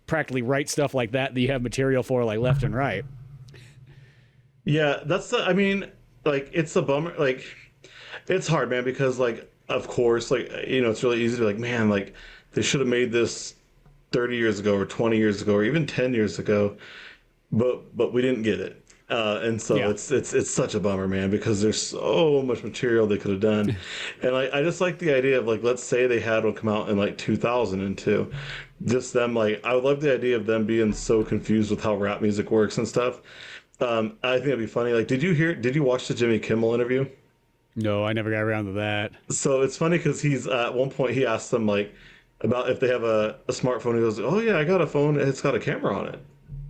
practically write stuff like that you have material for like left and right. Yeah, it's a bummer. Like, it's hard, man, because like, of course, like, it's really easy to be like, man, like they should have made this 30 years ago or 20 years ago or even 10 years ago, but we didn't get it. And so yeah. It's such a bummer, man, because there's so much material they could have done. And I just like the idea of like, let's say they had one come out in like 2002, just them, like, I would love the idea of them being so confused with how rap music works and stuff. I think it'd be funny. Like, did you watch the Jimmy Kimmel interview? No, I never got around to that. So it's funny because he's at one point he asked them like about if they have a smartphone. He goes, oh yeah, I got a phone. It's got a camera on it.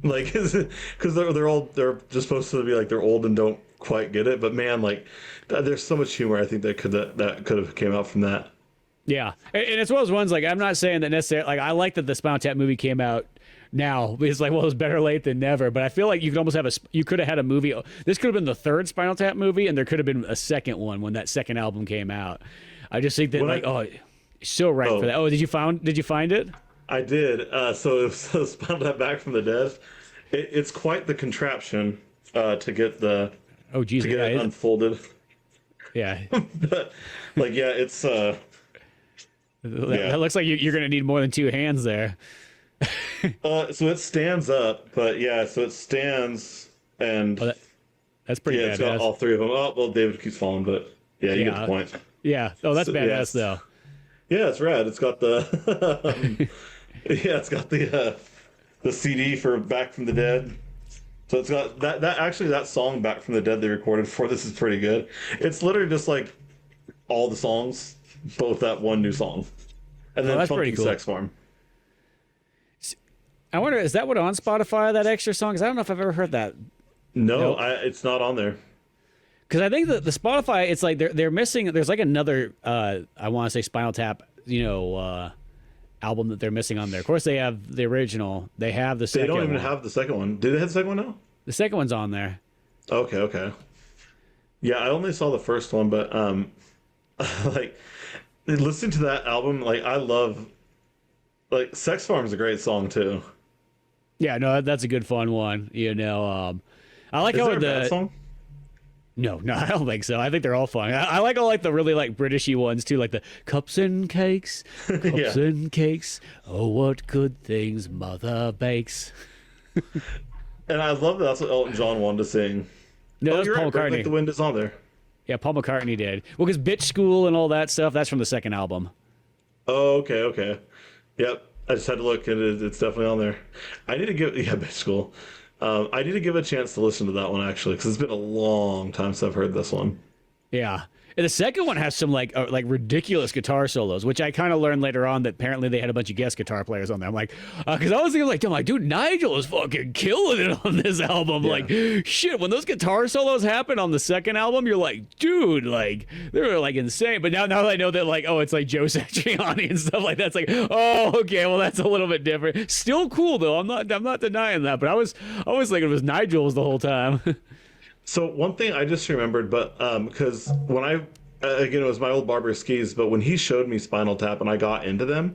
Like, because they're just supposed to be like they're old and don't quite get it. But man, like, there's so much humor I think that could have came out from that. Yeah, and it's one of those ones, like, I'm not saying that necessarily, like, I like that the Spinal Tap movie came out now. It's like, well, it's better late than never. But I feel like you could almost you could have had a movie. This could have been the third Spinal Tap movie, and there could have been a second one when that second album came out. I just think that so right for that. Oh, did you find it? I did. So Spinal Tap Back from the Dead. It's quite the contraption to get the it unfolded. Yeah. But, like, yeah, it's that looks like you're gonna need more than two hands there. So it stands up, but yeah, so it stands and that's pretty badass. It's got all three of them. Oh well, David keeps falling, but yeah, you get the point. Yeah. Oh, that's badass though. Yeah, it's rad. It's got the it's got the CD for Back from the Dead. So it's got that song Back from the Dead they recorded for this is pretty good. It's literally just like all the songs, both that one new song. And then that's pretty cool. Sex Form. I wonder, is that what on Spotify, that extra song? Because I don't know if I've ever heard that. No, it's not on there. Because I think that the Spotify, it's like they're missing. There's like another, I want to say Spinal Tap, album that they're missing on there. Of course, they have the original. They have the second one. They don't even have the second one. Did they have the second one now? The second one's on there. Okay. Yeah, I only saw the first one, but like listening to that album, like I love, like Sex Farm is a great song too. Yeah, no, that's a good fun one. I like how a bad song? No, I don't think so. I think they're all fun. I like all like the really like Britishy ones too, like the cups and cakes, and cakes. Oh, what good things mother bakes. And I love that that's what Elton John wanted to sing. No, Oh, that's you're Paul right. Break McCartney. Like the Wind is on there. Yeah, Paul McCartney did. Well, because Bitch School and all that stuff, that's from the second album. Oh, okay, okay. Yep. I just had to look, and it's definitely on there. I need to give yeah, Bitch School. I need to give a chance to listen to that one actually, because it's been a long time since I've heard this one. Yeah. And the second one has some like ridiculous guitar solos, which I kind of learned later on that apparently they had a bunch of guest guitar players on there. I'm like, because I was thinking like, dude, Nigel is fucking killing it on this album. Yeah. Like, shit, when those guitar solos happen on the second album, you're like, dude, like they were like insane. But now that I know that like, oh, it's like Joe Satriani and stuff like that. It's like, oh, okay, well that's a little bit different. Still cool though. I'm not denying that. But I was thinking it was Nigel's the whole time. So one thing I just remembered, but because when again, it was my old barber skis, but when he showed me Spinal Tap and I got into them,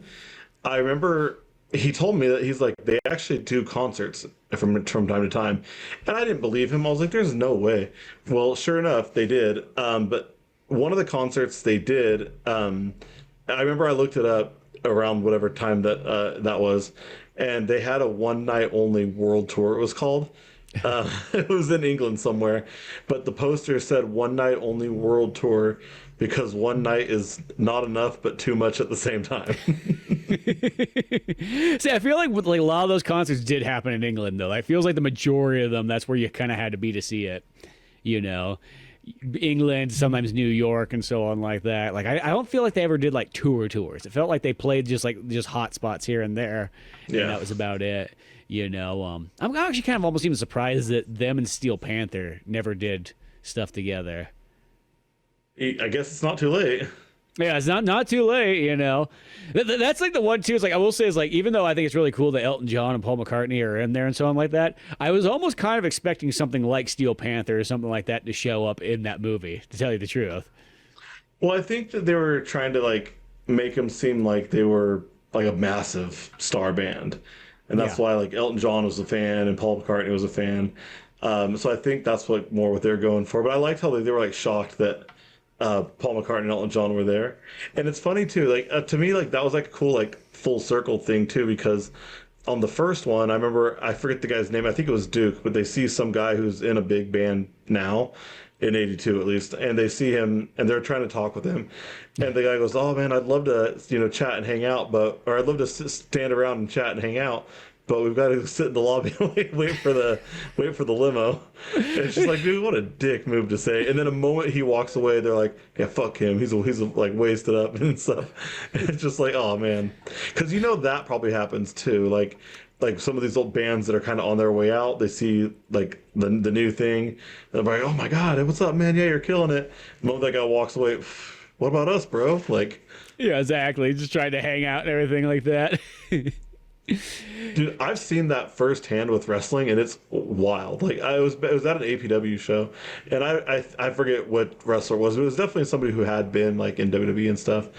I remember he told me that he's like they actually do concerts from time to time, and I didn't believe him. I was like, "There's no way." Well, sure enough, they did. But one of the concerts they did, I remember I looked it up around whatever time that was, and they had a one night only world tour. It was called. It was in England somewhere, but the poster said one night only world tour because one night is not enough but too much at the same time. See, I feel like with like a lot of those concerts did happen in England though. Like feels like the majority of them that's where you kind of had to be to see it. You know, England, sometimes New York, and so on like that. Like I don't feel like they ever did like tours. It felt like they played just hot spots here and there, and Yeah. that was about it. You know, I'm actually kind of almost even surprised that them and Steel Panther never did stuff together. I guess it's not too late. Yeah, it's not too late, you know. That's like the one too. Is like I will say is like even though I think it's really cool that Elton John and Paul McCartney are in there and so on like that, I was almost kind of expecting something like Steel Panther or something like that to show up in that movie. To tell you the truth. Well, I think that they were trying to like make them seem like they were like a massive star band, and that's Yeah. why like Elton John was a fan and Paul McCartney was a fan. So I think that's what they're going for. But I liked how they were like shocked that Paul McCartney and Elton John were there, and it's funny too. Like to me, like that was like a cool like full circle thing too, because on the first one, I remember I forget the guy's name. I think it was Duke, but they see some guy who's in a big band now, in '82 at least, and they see him and they're trying to talk with him, and the guy goes, "Oh man, I'd love to chat and hang out, or I'd love to stand around and chat and hang out." But we've got to sit in the lobby and wait for the limo. And it's just like, dude, what a dick move to say. And then a moment he walks away, they're like, yeah, fuck him. He's like wasted up and stuff. And it's just like, oh man, because that probably happens too. Like some of these old bands that are kind of on their way out, they see like the new thing, and they're like, oh my god, what's up, man? Yeah, you're killing it. The moment that guy walks away, what about us, bro? Like, Yeah, exactly. Just trying to hang out and everything like that. dude, I've seen that firsthand with wrestling, and it's wild. Like I was at an APW show, and I forget what wrestler it was, but it was definitely somebody who had been like in WWE and stuff.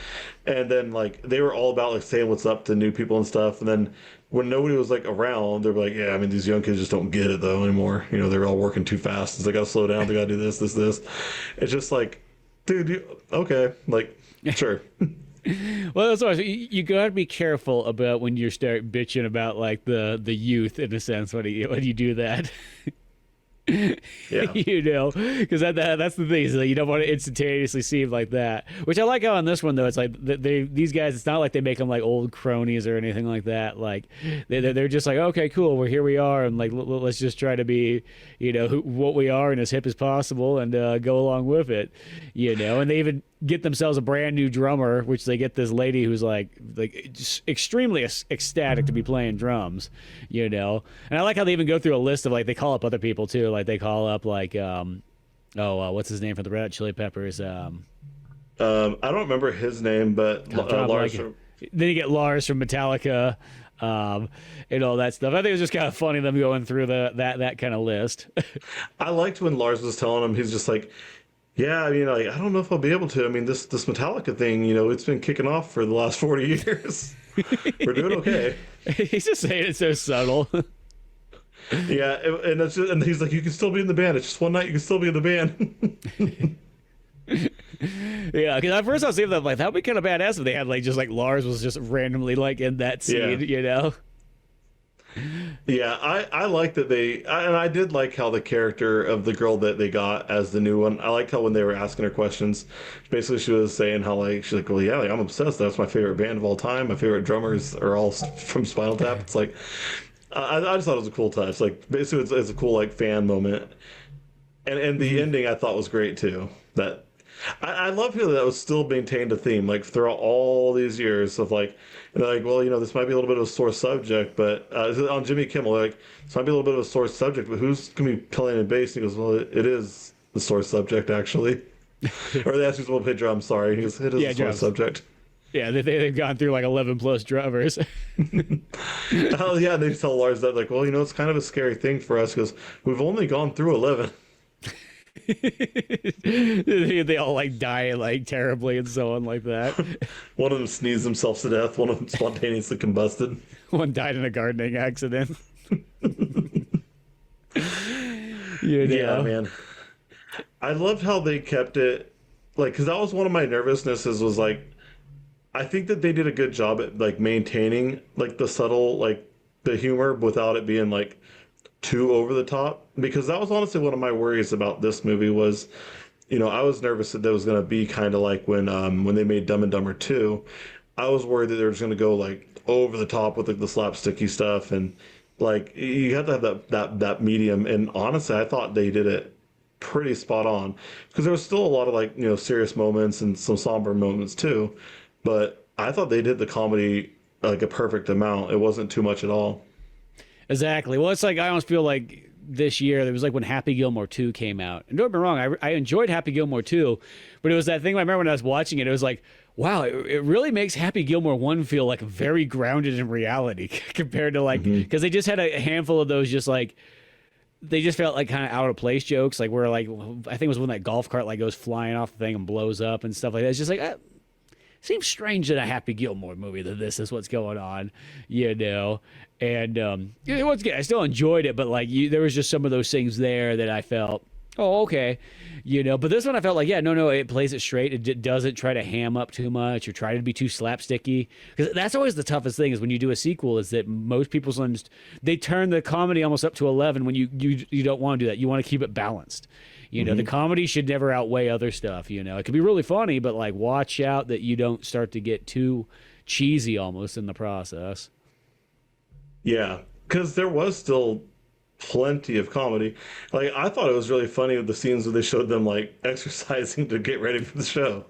And then like they were all about like saying what's up to new people and stuff. And then when nobody was like around, they were like, yeah, I mean these young kids just don't get it though anymore. They're all working too fast. So they gotta slow down. They gotta do this. It's just like, dude, okay, like sure. Well, that's why you gotta be careful about when you start bitching about like the youth in a sense when you do that. Yeah. Because that's the thing is that you don't want to instantaneously seem like that. Which I like how on this one though, it's like these guys. It's not like they make them like old cronies or anything like that. Like they're just like, okay, cool, well here we are, and like let's just try to be what we are and as hip as possible and go along with it. And they even get themselves a brand new drummer, which they get this lady who's like just extremely ecstatic to be playing drums, And I like how they even go through a list of like they call up other people too, like they call up like what's his name for the Red Hot Chili Peppers? I don't remember his name, but Lars. Then you get Lars from Metallica, and all that stuff. I think it was just kind of funny them going through that kind of list. I liked when Lars was telling him, he's just like, yeah, I mean, like, I don't know if I'll be able to. I mean, this Metallica thing, it's been kicking off for the last 40 years. We're doing okay. He's just saying it so subtle. Yeah, and he's like, you can still be in the band. It's just one night you can still be in the band. Yeah, because at first I was thinking that like that would be kind of badass if they had like just like Lars was just randomly like in that scene, Yeah. Yeah, I like that and I did like how the character of the girl that they got as the new one. I liked how when they were asking her questions, basically she was saying how like she's like, well, yeah, like I'm obsessed. That's my favorite band of all time. My favorite drummers are all from Spinal Tap. It's like I just thought it was a cool touch. Like basically, it's a cool like fan moment, and the ending I thought was great too. That I love how that was still maintained a theme like throughout all these years of like, and they're like, well, this might be a little bit of a sore subject, but on Jimmy Kimmel, like this might be a little bit of a sore subject, but who's gonna be playing in bass? And he goes, well, it is the sore subject actually. Or they asked me to play drums. Sorry, he goes, it is the sore subject. Yeah, they've gone through like 11 plus drummers. Oh yeah, and they tell Lars that like, well, it's kind of a scary thing for us because we've only gone through 11. They all like die like terribly and so on like that. One of them sneezed themselves to death. One of them spontaneously combusted. One died in a gardening accident. Yeah, man. I loved how they kept it, like, because that was one of my nervousnesses was like, I think that they did a good job at like maintaining like the subtle, like the humor without it being like too over the top, because that was honestly one of my worries about this movie was, I was nervous that was going to be kind of like when they made Dumb and Dumber 2. I was worried that they were just going to go like over the top with like the slapsticky stuff, and like you have to have that medium, and honestly I thought they did it pretty spot on, because there was still a lot of like serious moments and some somber moments too, but I thought they did the comedy like a perfect amount. It wasn't too much at all. Exactly. Well, it's like I almost feel like this year there was like when Happy Gilmore 2 came out. And don't get me wrong, I enjoyed Happy Gilmore 2, but it was that thing I remember when I was watching it, it was like, wow, it really makes Happy Gilmore 1 feel like very grounded in reality compared to like, because they just had a handful of those just like, they just felt like kind of out of place jokes, like where like, I think it was when that golf cart like goes flying off the thing and blows up and stuff like that. It's just like, seems strange in a Happy Gilmore movie that this is what's going on, And once again, I still enjoyed it, but like there was just some of those things there that I felt, oh, okay, But this one I felt like, yeah, no, it plays it straight. It doesn't try to ham up too much or try to be too slapsticky. Because that's always the toughest thing is when you do a sequel is that most people's ones, they turn the comedy almost up to 11 when you don't want to do that. You want to keep it balanced. The comedy should never outweigh other stuff. It could be really funny, but like watch out that you don't start to get too cheesy almost in the process. Yeah, because there was still plenty of comedy. Like I thought it was really funny with the scenes where they showed them like exercising to get ready for the show.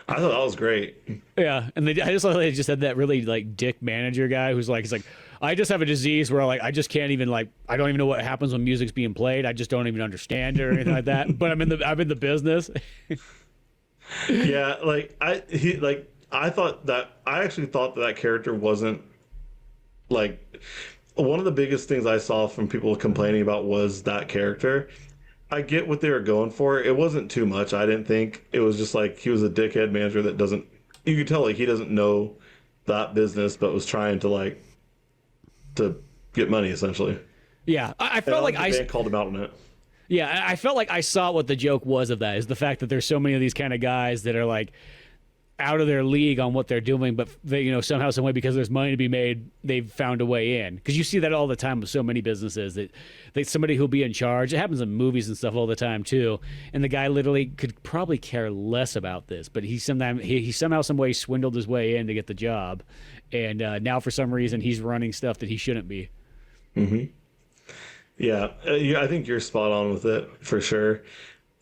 I thought that was great. Yeah, and I just thought they just had that really like dick manager guy who's like, he's like, I just have a disease where like I just can't even like I don't even know what happens when music's being played. I just don't even understand it or anything like that. But I'm in the business. Yeah, I actually thought that character wasn't like one of the biggest things I saw from people complaining about was that character. I get what they were going for. It wasn't too much. I didn't think it was just like he was a dickhead manager that doesn't. You could tell like he doesn't know that business, but was trying to get money essentially. Yeah, I felt like I called him out on it. Yeah, I felt like I saw what the joke was of that is the fact that there's so many of these kind of guys that are like out of their league on what they're doing, but they, somehow, some way, because there's money to be made, they've found a way in. Because you see that all the time with so many businesses that somebody who'll be in charge. It happens in movies and stuff all the time too. And the guy literally could probably care less about this, but he somehow, some way swindled his way in to get the job, and now for some reason he's running stuff that he shouldn't be. Mm-hmm. Yeah, I think you're spot on with it for sure.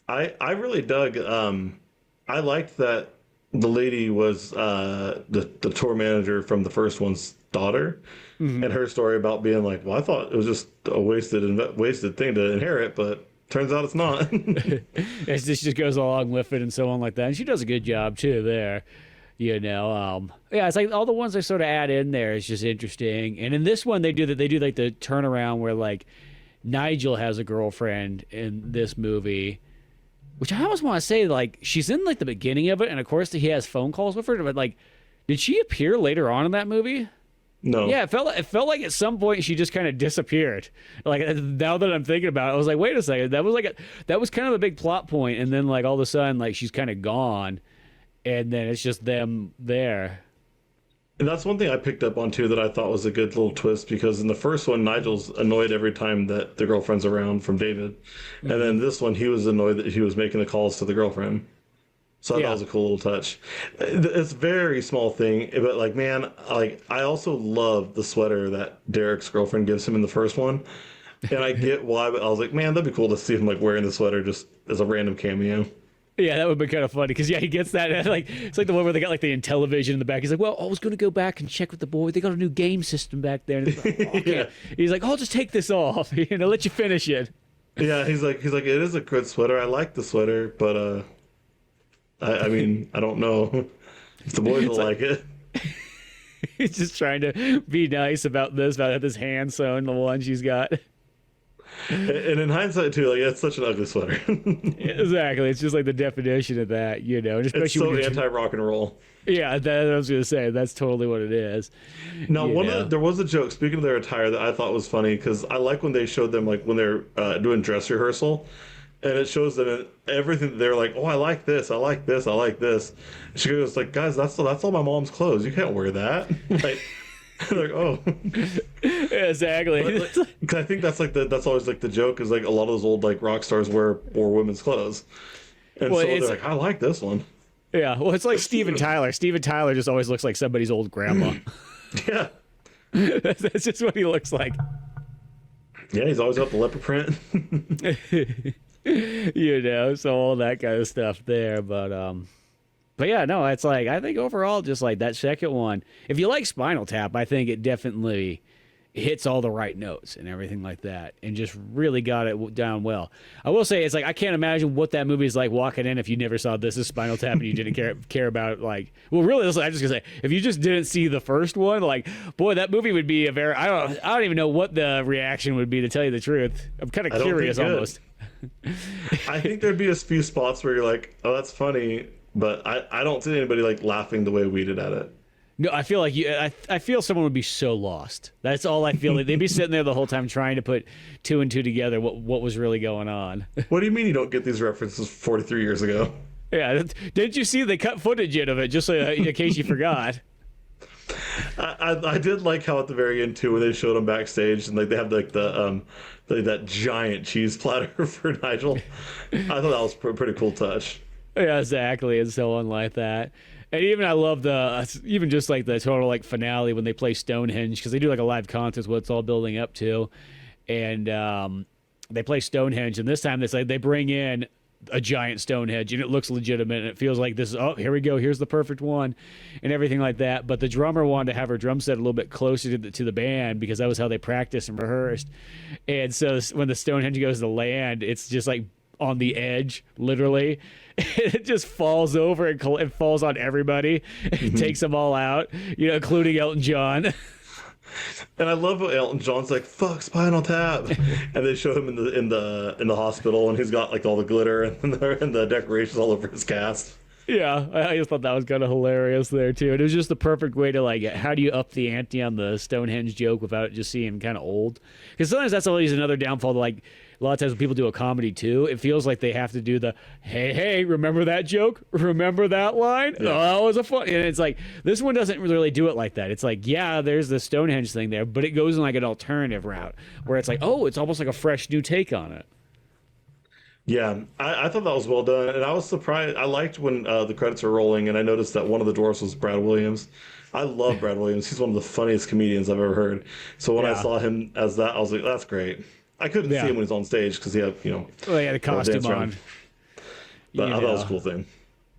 I really dug. I liked that the lady was the tour manager from the first one's daughter, and her story about being like, well, I thought it was just a wasted thing to inherit, but turns out it's not. It just goes along with it and so on like that. And she does a good job too there. Yeah, it's like all the ones they sort of add in there is just interesting. And in this one, they do like the turnaround where like Nigel has a girlfriend in this movie, which I almost want to say like she's in like the beginning of it, and of course he has phone calls with her. But like, did she appear later on in that movie? No. Yeah, it felt like at some point she just kind of disappeared. Like now that I'm thinking about it, I was like, wait a second, that was kind of a big plot point, and then like all of a sudden like she's kind of gone, and then it's just them there. And that's one thing I picked up on too that I thought was a good little twist, because in the first one, Nigel's annoyed every time that the girlfriend's around from David. And then this one, he was annoyed that he was making the calls to the girlfriend. So that was a cool little touch. It's a very small thing, but like, man, like I also love the sweater that Derek's girlfriend gives him in the first one. And I get why, but I was like, man, that'd be cool to see him like wearing the sweater just as a random cameo. Yeah, that would be kind of funny because he gets that. And, like, it's like the one where they got like the Intellivision in the back. He's like, well, I was going to go back and check with the boy. They got a new game system back there. And he's like, oh, okay. Yeah. He's like, I'll just take this off, let you finish it. Yeah, he's like, it is a good sweater. I like the sweater, but I mean, I don't know if the boys will like it. He's just trying to be nice about this hand sewn the one she's got. And in hindsight too, like it's such an ugly sweater. Exactly, it's just like the definition of that, especially it's so anti-rock and roll. Yeah, that I was gonna say that's totally what it is. Now, there was a joke. Speaking of their attire, that I thought was funny because I like when they showed them like when they're doing dress rehearsal, and it shows them in everything. They're like, "Oh, I like this. I like this. I like this." She goes like, "Guys, that's all my mom's clothes. You can't wear that." Like. Like, oh, exactly. Because I think that's always like the joke is like a lot of those old like rock stars wore women's clothes, and so they're like, I like this one. Yeah, well, it's like Steven Tyler. Steven Tyler just always looks like somebody's old grandma. Yeah, that's just what he looks like. Yeah, he's always got the leopard print. So all that kind of stuff there, But yeah, no, it's like, I think overall, just like that second one, if you like Spinal Tap, I think it definitely hits all the right notes and everything like that, and just really got it down well. I will say, it's like, I can't imagine what that movie is like walking in if you never saw This Is Spinal Tap and you didn't care about, like, well, really, I'm just gonna say, if you just didn't see the first one, like, boy, that movie would be I don't even know what the reaction would be, to tell you the truth. I'm kind of curious almost. I think there'd be a few spots where you're like, oh, that's funny. But I don't see anybody like laughing the way we did at it. No, I feel like I feel someone would be so lost. That's all I feel. Like they'd be sitting there the whole time trying to put two and two together. What was really going on? What do you mean you don't get these references 43 years ago? Yeah, didn't you see they cut footage in of it just so, in case you forgot? I did like how at the very end too, when they showed him backstage and like they have like that giant cheese platter for Nigel. I thought that was a pretty cool touch. Yeah, exactly, and so on like that. And even I love even just like the total like finale when they play Stonehenge, because they do like a live concert, what it's all building up to, and they play Stonehenge, and this time they bring in a giant Stonehenge, and it looks legitimate, and it feels like this is, oh, here we go, here's the perfect one, and everything like that. But the drummer wanted to have her drum set a little bit closer to the band, because that was how they practiced and rehearsed. And so when the Stonehenge goes to land, it's just like on the edge, literally. It just falls over and falls on everybody. It takes them all out, including Elton John. And I love what Elton John's like, fuck Spinal Tap, and they show him in the hospital, and he's got like all the glitter and the decorations all over his cast. Yeah, I just thought that was kind of hilarious there too. And it was just the perfect way to like, how do you up the ante on the Stonehenge joke without it just seeming kind of old? Because sometimes that's always another downfall to like. A lot of times when people do a comedy too, it feels like they have to do the, hey, remember that joke? Remember that line? Yeah. Oh, that was a fun. And it's like, this one doesn't really do it like that. It's like, yeah, there's the Stonehenge thing there, but it goes in like an alternative route where it's like, oh, it's almost like a fresh new take on it. Yeah, I thought that was well done. And I was surprised. I liked when the credits are rolling, and I noticed that one of the dwarfs was Brad Williams. I love Brad Williams. He's one of the funniest comedians I've ever heard. So when I saw him as that, I was like, that's great. I couldn't see him when he's on stage because he had, well, he had a costume on. But I thought that was a cool thing.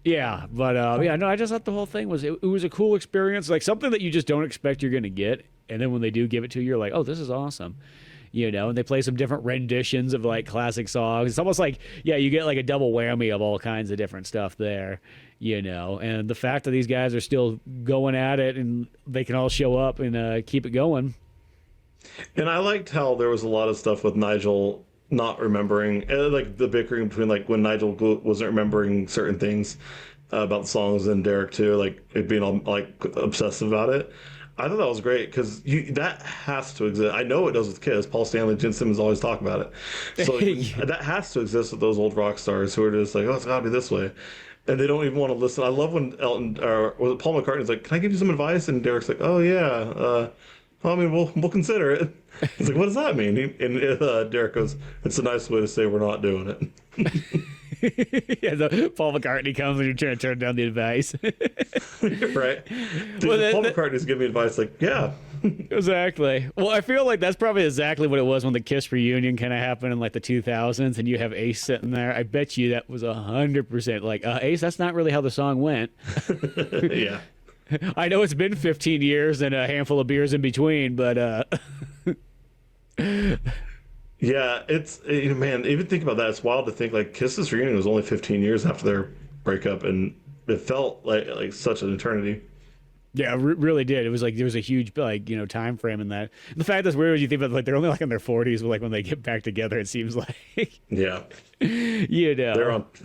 Yeah, but I just thought the whole thing was it was a cool experience, like something that you just don't expect you're going to get, and then when they do give it to you, you're like, oh, this is awesome. And they play some different renditions of like classic songs. It's almost like, you get like a double whammy of all kinds of different stuff there, and the fact that these guys are still going at it and they can all show up and keep it going. And I liked how there was a lot of stuff with Nigel not remembering, like the bickering between like when Nigel wasn't remembering certain things about the songs, and Derek too, like it being all like obsessive about it. I thought that was great because that has to exist. I know it does with Kiss. Paul Stanley, Gene Simmons always talk about it. So that has to exist with those old rock stars who are just like, oh, it's got to be this way. and they don't even want to listen. I love when Elton or was it Paul McCartney's like, "Can I give you some advice?" And Derek's like, "Oh yeah, I mean we'll consider it." He's like, "What does that mean?" And Derek goes, "It's a nice way to say we're not doing it." Yeah, so Paul McCartney comes and you're trying to turn down the advice. Right. Dude, Well, Paul McCartney's giving me advice like, yeah. Exactly. Well, I feel like that's probably exactly what it was when the Kiss reunion kind of happened in like the 2000s, and you have Ace sitting there. I bet you that was 100% like, Ace, that's not really how the song went. Yeah. I know it's been 15 years and a handful of beers in between, but Yeah, it's man. Even think about that. It's wild to think like Kiss's reunion was only 15 years after their breakup, and it felt like such an eternity. yeah, really did. It was like there was a huge time frame in that. The fact that's weird when you think about like they're only like in their 40s, but like when they get back together, it seems like Yeah, they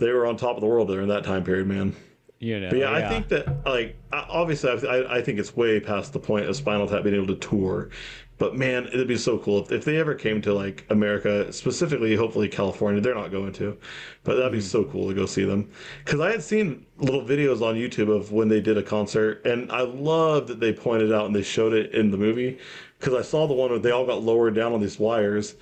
were on top of the world there in that time period, man. But yeah, I think that like obviously I think it's way past the point of Spinal Tap being able to tour. But man, it'd be so cool if they ever came to like America, specifically, hopefully California. They're not going to, but that'd be so cool to go see them. Because I had seen little videos on YouTube of when they did a concert, and I love that they pointed out and they showed it in the movie. Because I saw the one where they all got lowered down on these wires,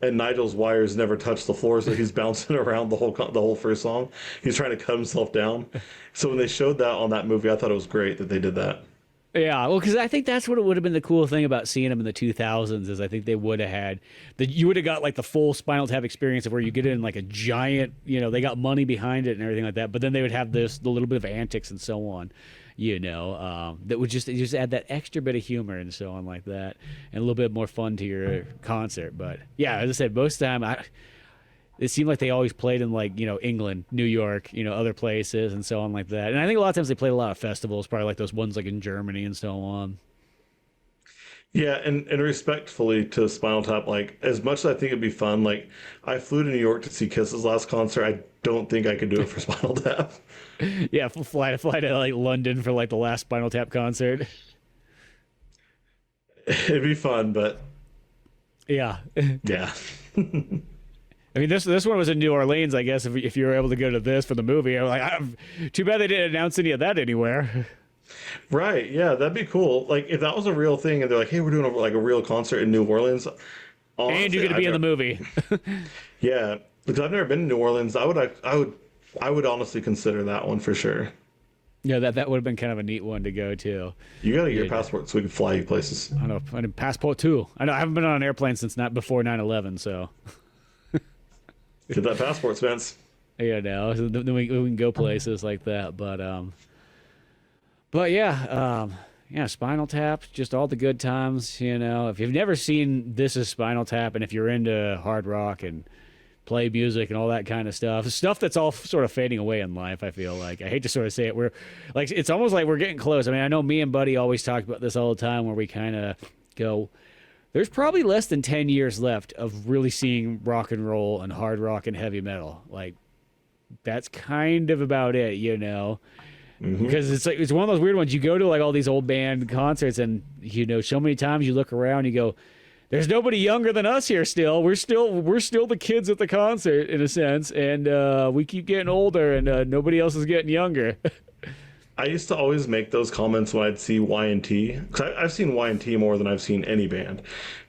and Nigel's wires never touched the floor, so he's bouncing around the whole first song. He's trying to cut himself down. So when they showed that on that movie, I thought it was great that they did that. Yeah, well, because I think that's what it would have been the cool thing about seeing them in the 2000s is I think they would have had that you would have got like the full Spinal Tap experience of where you get in like a giant, they got money behind it and everything like that, but then they would have the little bit of antics and so on, that would just add that extra bit of humor and so on like that, and a little bit more fun to your concert. But yeah, as I said, most of the time it seemed like they always played in like, England, New York, other places and so on like that. And I think a lot of times they played a lot of festivals, probably like those ones like in Germany and so on. Yeah, and respectfully to Spinal Tap, like as much as I think it'd be fun, like I flew to New York to see Kiss's last concert. I don't think I could do it for Spinal Tap. Yeah, fly to like London for like the last Spinal Tap concert. It'd be fun, but yeah. Yeah. I mean, this one was in New Orleans, I guess, if you were able to go to this for the movie. I'm like, too bad they didn't announce any of that anywhere. Right, yeah, that'd be cool. Like if that was a real thing and they're like, hey, we're doing a real concert in New Orleans. Honestly, and you're going to be in the movie. Yeah, because I've never been to New Orleans. I would honestly consider that one for sure. Yeah, that would have been kind of a neat one to go to. You got to get your passport so we can fly you places. I know, I need passport too. I know I haven't been on an airplane since not before 9/11, so. Get that passport, Spence. So then we can go places like that. But yeah, Spinal Tap, just all the good times. If you've never seen This Is Spinal Tap, and if you're into hard rock and play music and all that kind of stuff that's all sort of fading away in life, I feel like. I hate to sort of say it. We're like, it's almost like we're getting close. I mean, I know me and Buddy always talk about this all the time, where we kind of go, there's probably less than 10 years left of really seeing rock and roll and hard rock and heavy metal. Like, that's kind of about it, Mm-hmm. Because it's one of those weird ones. You go to like all these old band concerts, and so many times you look around, you go, there's nobody younger than us here still. We're still the kids at the concert in a sense, and we keep getting older, and nobody else is getting younger. I used to always make those comments when I'd see Y&T, because I've seen Y&T more than I've seen any band.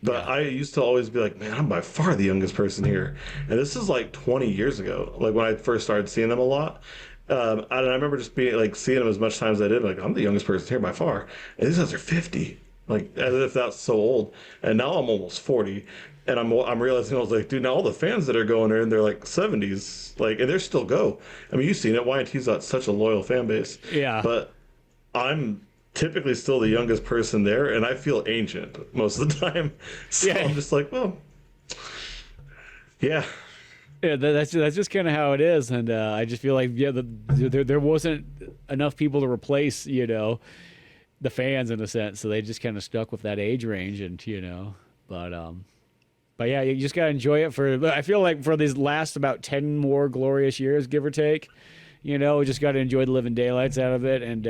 But yeah. I used to always be like, man, I'm by far the youngest person here. And this is like 20 years ago, like when I first started seeing them a lot. And I remember just being like seeing them as much time as I did, like I'm the youngest person here by far. And these guys are 50, like as if that's so old. And now I'm almost 40. And I'm realizing, I was like, dude, now all the fans that are going there, and they're like 70s, like, and they're still go. I mean, you've seen it. Y&T's got such a loyal fan base. Yeah. But I'm typically still the youngest person there, and I feel ancient most of the time. So yeah. I'm just like, well, yeah. Yeah, that's just kind of how it is, and I just feel like there wasn't enough people to replace the fans in a sense, so they just kind of stuck with that age range, and But yeah, you just gotta enjoy it I feel like for these last about 10 more glorious years, give or take, we just gotta enjoy the living daylights out of it, and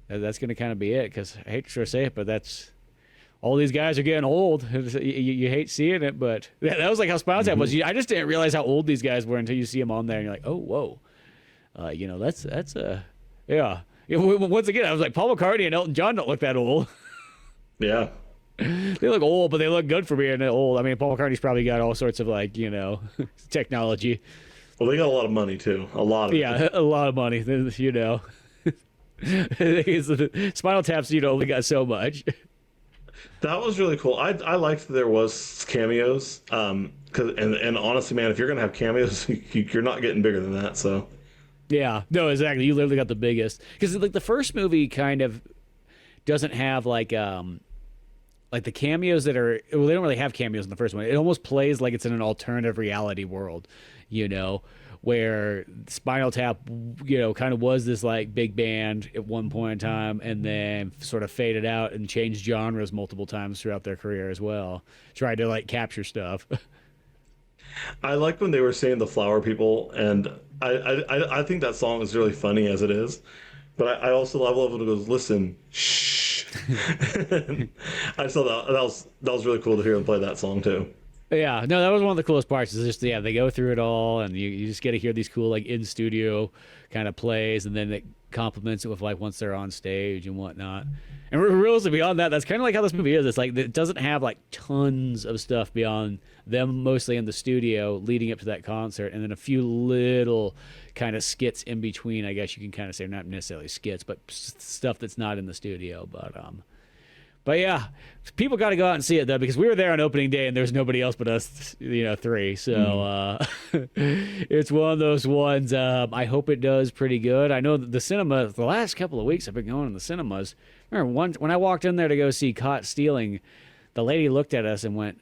that's gonna kind of be it. Because I hate to sort of say it, but that's all these guys are getting old. You hate seeing it, but that was like how Spinal Tap was. I just didn't realize how old these guys were until you see them on there, and you're like, oh, whoa. That's a yeah. Once again, I was like, Paul McCartney and Elton John don't look that old. Yeah. They look old, but they look good for being old. I mean, Paul McCartney's probably got all sorts of technology. Well, they got a lot of money too. A lot of it. A lot of money. Spinal Tap's only got so much. That was really cool. I liked that there was cameos. And honestly, man, if you're gonna have cameos, you're not getting bigger than that. So. Yeah. No, exactly. You literally got the biggest because the first movie kind of doesn't have like the cameos that are they don't really have cameos in the first one. It almost plays like it's in an alternative reality world, where Spinal Tap, kind of was this like big band at one point in time and then sort of faded out and changed genres multiple times throughout their career as well. Tried to like capture stuff. I liked when they were saying the flower people, and I think that song is really funny as it is. But I also love when it goes, listen, shh. I saw that was really cool to hear them play that song too. Yeah, no, that was one of the coolest parts. Is just they go through it all, and you just get to hear these cool like in studio kind of plays, and then it complements it with like once they're on stage and whatnot. And realistically, beyond that, that's kind of like how this movie is. It's like it doesn't have like tons of stuff beyond them, mostly in the studio leading up to that concert, and then a few little kind of skits in between. I guess you can kind of say not necessarily skits, but stuff that's not in the studio. But yeah, people got to go out and see it though, because we were there on opening day and there's nobody else but us, three. So it's one of those ones. I hope it does pretty good. I know that the cinema, the last couple of weeks I've been going in the cinemas. Remember when I walked in there to go see Caught Stealing, the lady looked at us and went,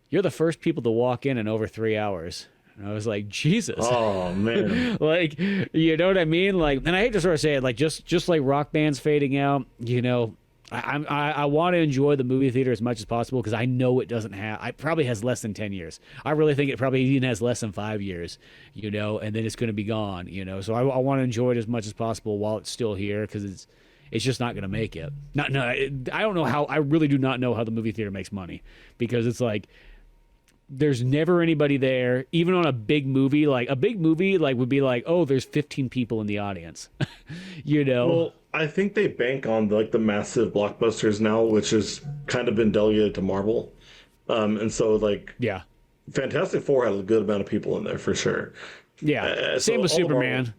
"You're the first people to walk in over 3 hours." And I was like, Jesus. Oh man. Like, you know what I mean? Like, and I hate to sort of say it, like just like rock bands fading out, I want to enjoy the movie theater as much as possible because I know it doesn't have. It probably has less than 10 years. I really think it probably even has less than 5 years, and then it's going to be gone, So I want to enjoy it as much as possible while it's still here because it's just not going to make it. I don't know how. I really do not know how the movie theater makes money because it's like there's never anybody there, even on a big movie. Like a big movie, like would be like, oh, there's 15 people in the audience, Well, I think they bank on the massive blockbusters now, which has kind of been delegated to Marvel, and so yeah, Fantastic Four had a good amount of people in there for sure. Yeah, same with Superman.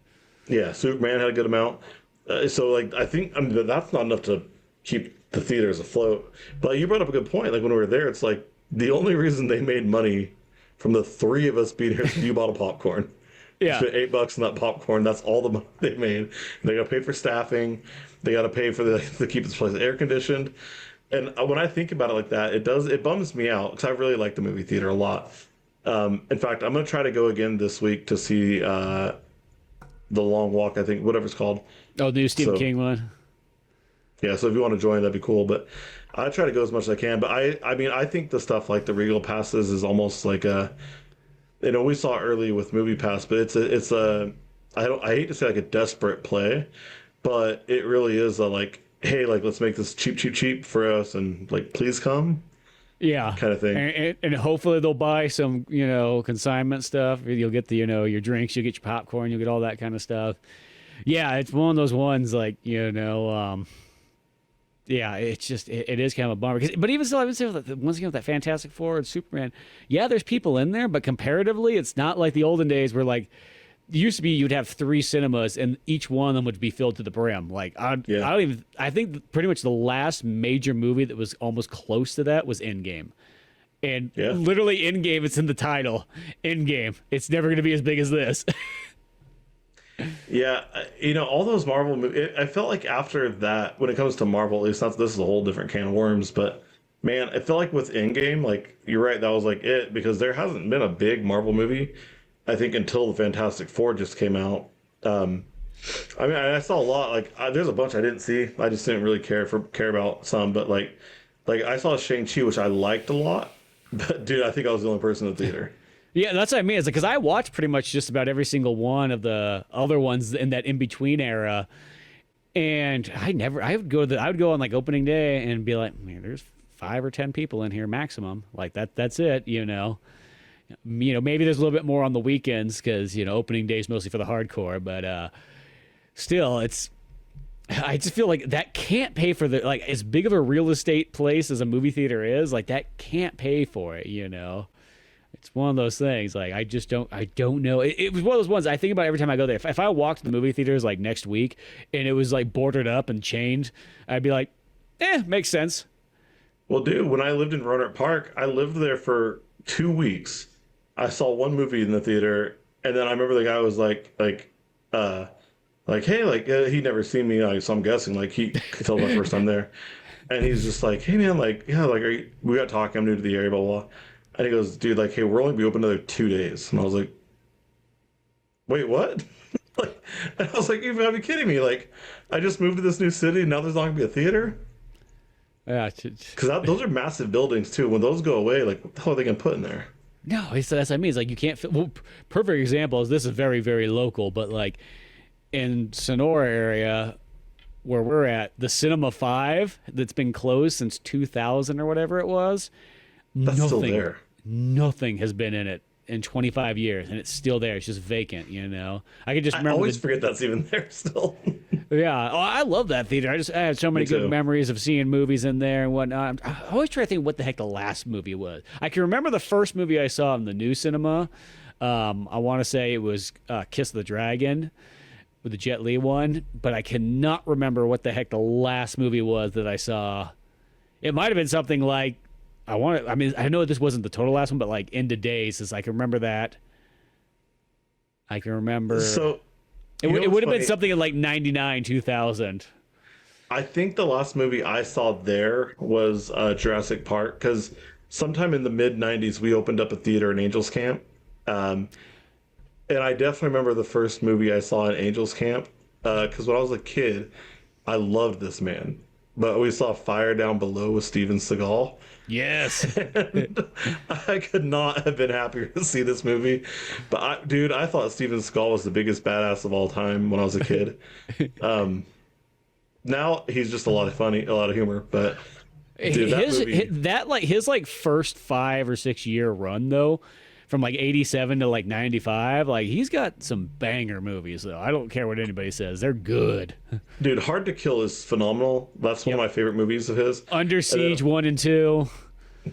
Yeah, Superman had a good amount. I think that's not enough to keep the theaters afloat. But you brought up a good point. Like when we were there, it's like the only reason they made money from the three of us being here is if you bought a popcorn. Yeah, spent $8 on that popcorn. That's all the money they made. They got to pay for staffing. They got to pay for to keep this place air conditioned. And when I think about it like that, it bums me out because I really like the movie theater a lot. In fact, I'm gonna try to go again this week to see The Long Walk. I think whatever it's called. Oh, the new Stephen King one. Yeah, so if you want to join, that'd be cool. But I try to go as much as I can. But I think the stuff like the Regal passes is almost like a. We saw it early with Movie Pass, but it's a I hate to say like a desperate play, but it really is a like, hey, like let's make this cheap for us and like please come. Yeah, kind of thing. And hopefully they'll buy some, consignment stuff. You'll get the, your drinks, you'll get your popcorn, you'll get all that kind of stuff. Yeah, it's one of those ones like, yeah, it's just it is kind of a bummer. But even still, I would say once again with that Fantastic Four and Superman, yeah, there's people in there, but comparatively, it's not like the olden days where like it used to be you'd have 3 cinemas and each one of them would be filled to the brim. Like I think pretty much the last major movie that was almost close to that was Endgame. And literally Endgame, it's in the title. Endgame. It's never going to be as big as this. Yeah, all those Marvel movies, I felt like after that, when it comes to Marvel, at least this is a whole different can of worms, but man, I feel like with Endgame, like you're right, that was like it, because there hasn't been a big Marvel movie, I think, until the Fantastic Four just came out. I saw a lot, there's a bunch I didn't see, I just didn't really care about some, but like I saw Shang-Chi, which I liked a lot, but dude, I think I was the only person in the theater. Yeah, that's what I mean. It's because I watched pretty much just about every single one of the other ones in that in-between era, and I would go on like opening day and be like, man, there's 5 or 10 people in here maximum. Like that's it, Maybe there's a little bit more on the weekends because opening day is mostly for the hardcore, but still, I just feel like that can't pay for the like as big of a real estate place as a movie theater is. Like that can't pay for it. It's one of those things. Like I don't know. It was one of those ones I think about every time I go there. If I walked to the movie theaters like next week and it was like boarded up and chained, I'd be like, makes sense. Well, dude, when I lived in Roanoke Park, I lived there for 2 weeks. I saw one movie in the theater, and then I remember the guy was hey, he'd never seen me, so I'm guessing like he could tell my first time there, and he's just like, hey man, we got talking, I'm new to the area, blah blah, blah. And he goes, dude, like, hey, we're only be open another 2 days, and I was like, wait, what? And I was like, you gotta be kidding me! Like, I just moved to this new city, and now there's not gonna be a theater. Yeah, because those are massive buildings too. When those go away, like, what the hell are they gonna put in there? No, that's what I mean. It's like you can't fit. Well, perfect example is this is very, very local, but like in Sonora area where we're at, the Cinema 5 that's been closed since 2000 or whatever it was, that's still there. Nothing has been in it in 25 years, and it's still there. It's just vacant, I could just remember. I always forget that's even there still. Yeah. Oh, I love that theater. I had so many good memories of seeing movies in there and whatnot. I always try to think what the heck the last movie was. I can remember the first movie I saw in the new cinema. I want to say it was Kiss of the Dragon with the Jet Li one, but I cannot remember what the heck the last movie was that I saw. It might have been something like, I know this wasn't the total last one, but like End of Days, is I can remember that. I can remember. So it would have been something in like 99, 2000. I think the last movie I saw there was Jurassic Park, because sometime in the mid 90s we opened up a theater in Angels Camp. And I definitely remember the first movie I saw in Angels Camp, because when I was a kid, I loved this man. But we saw Fire Down Below with Steven Seagal. Yes. And I could not have been happier to see this movie. But I thought Steven Seagal was the biggest badass of all time when I was a kid. Now he's just a lot of humor. But dude, his first 5 or 6 year run though, from like 87 to like 95, like he's got some banger movies though. I don't care what anybody says, they're good. Dude, Hard to Kill is phenomenal. That's one of my favorite movies of his. Under Siege 1 and 2.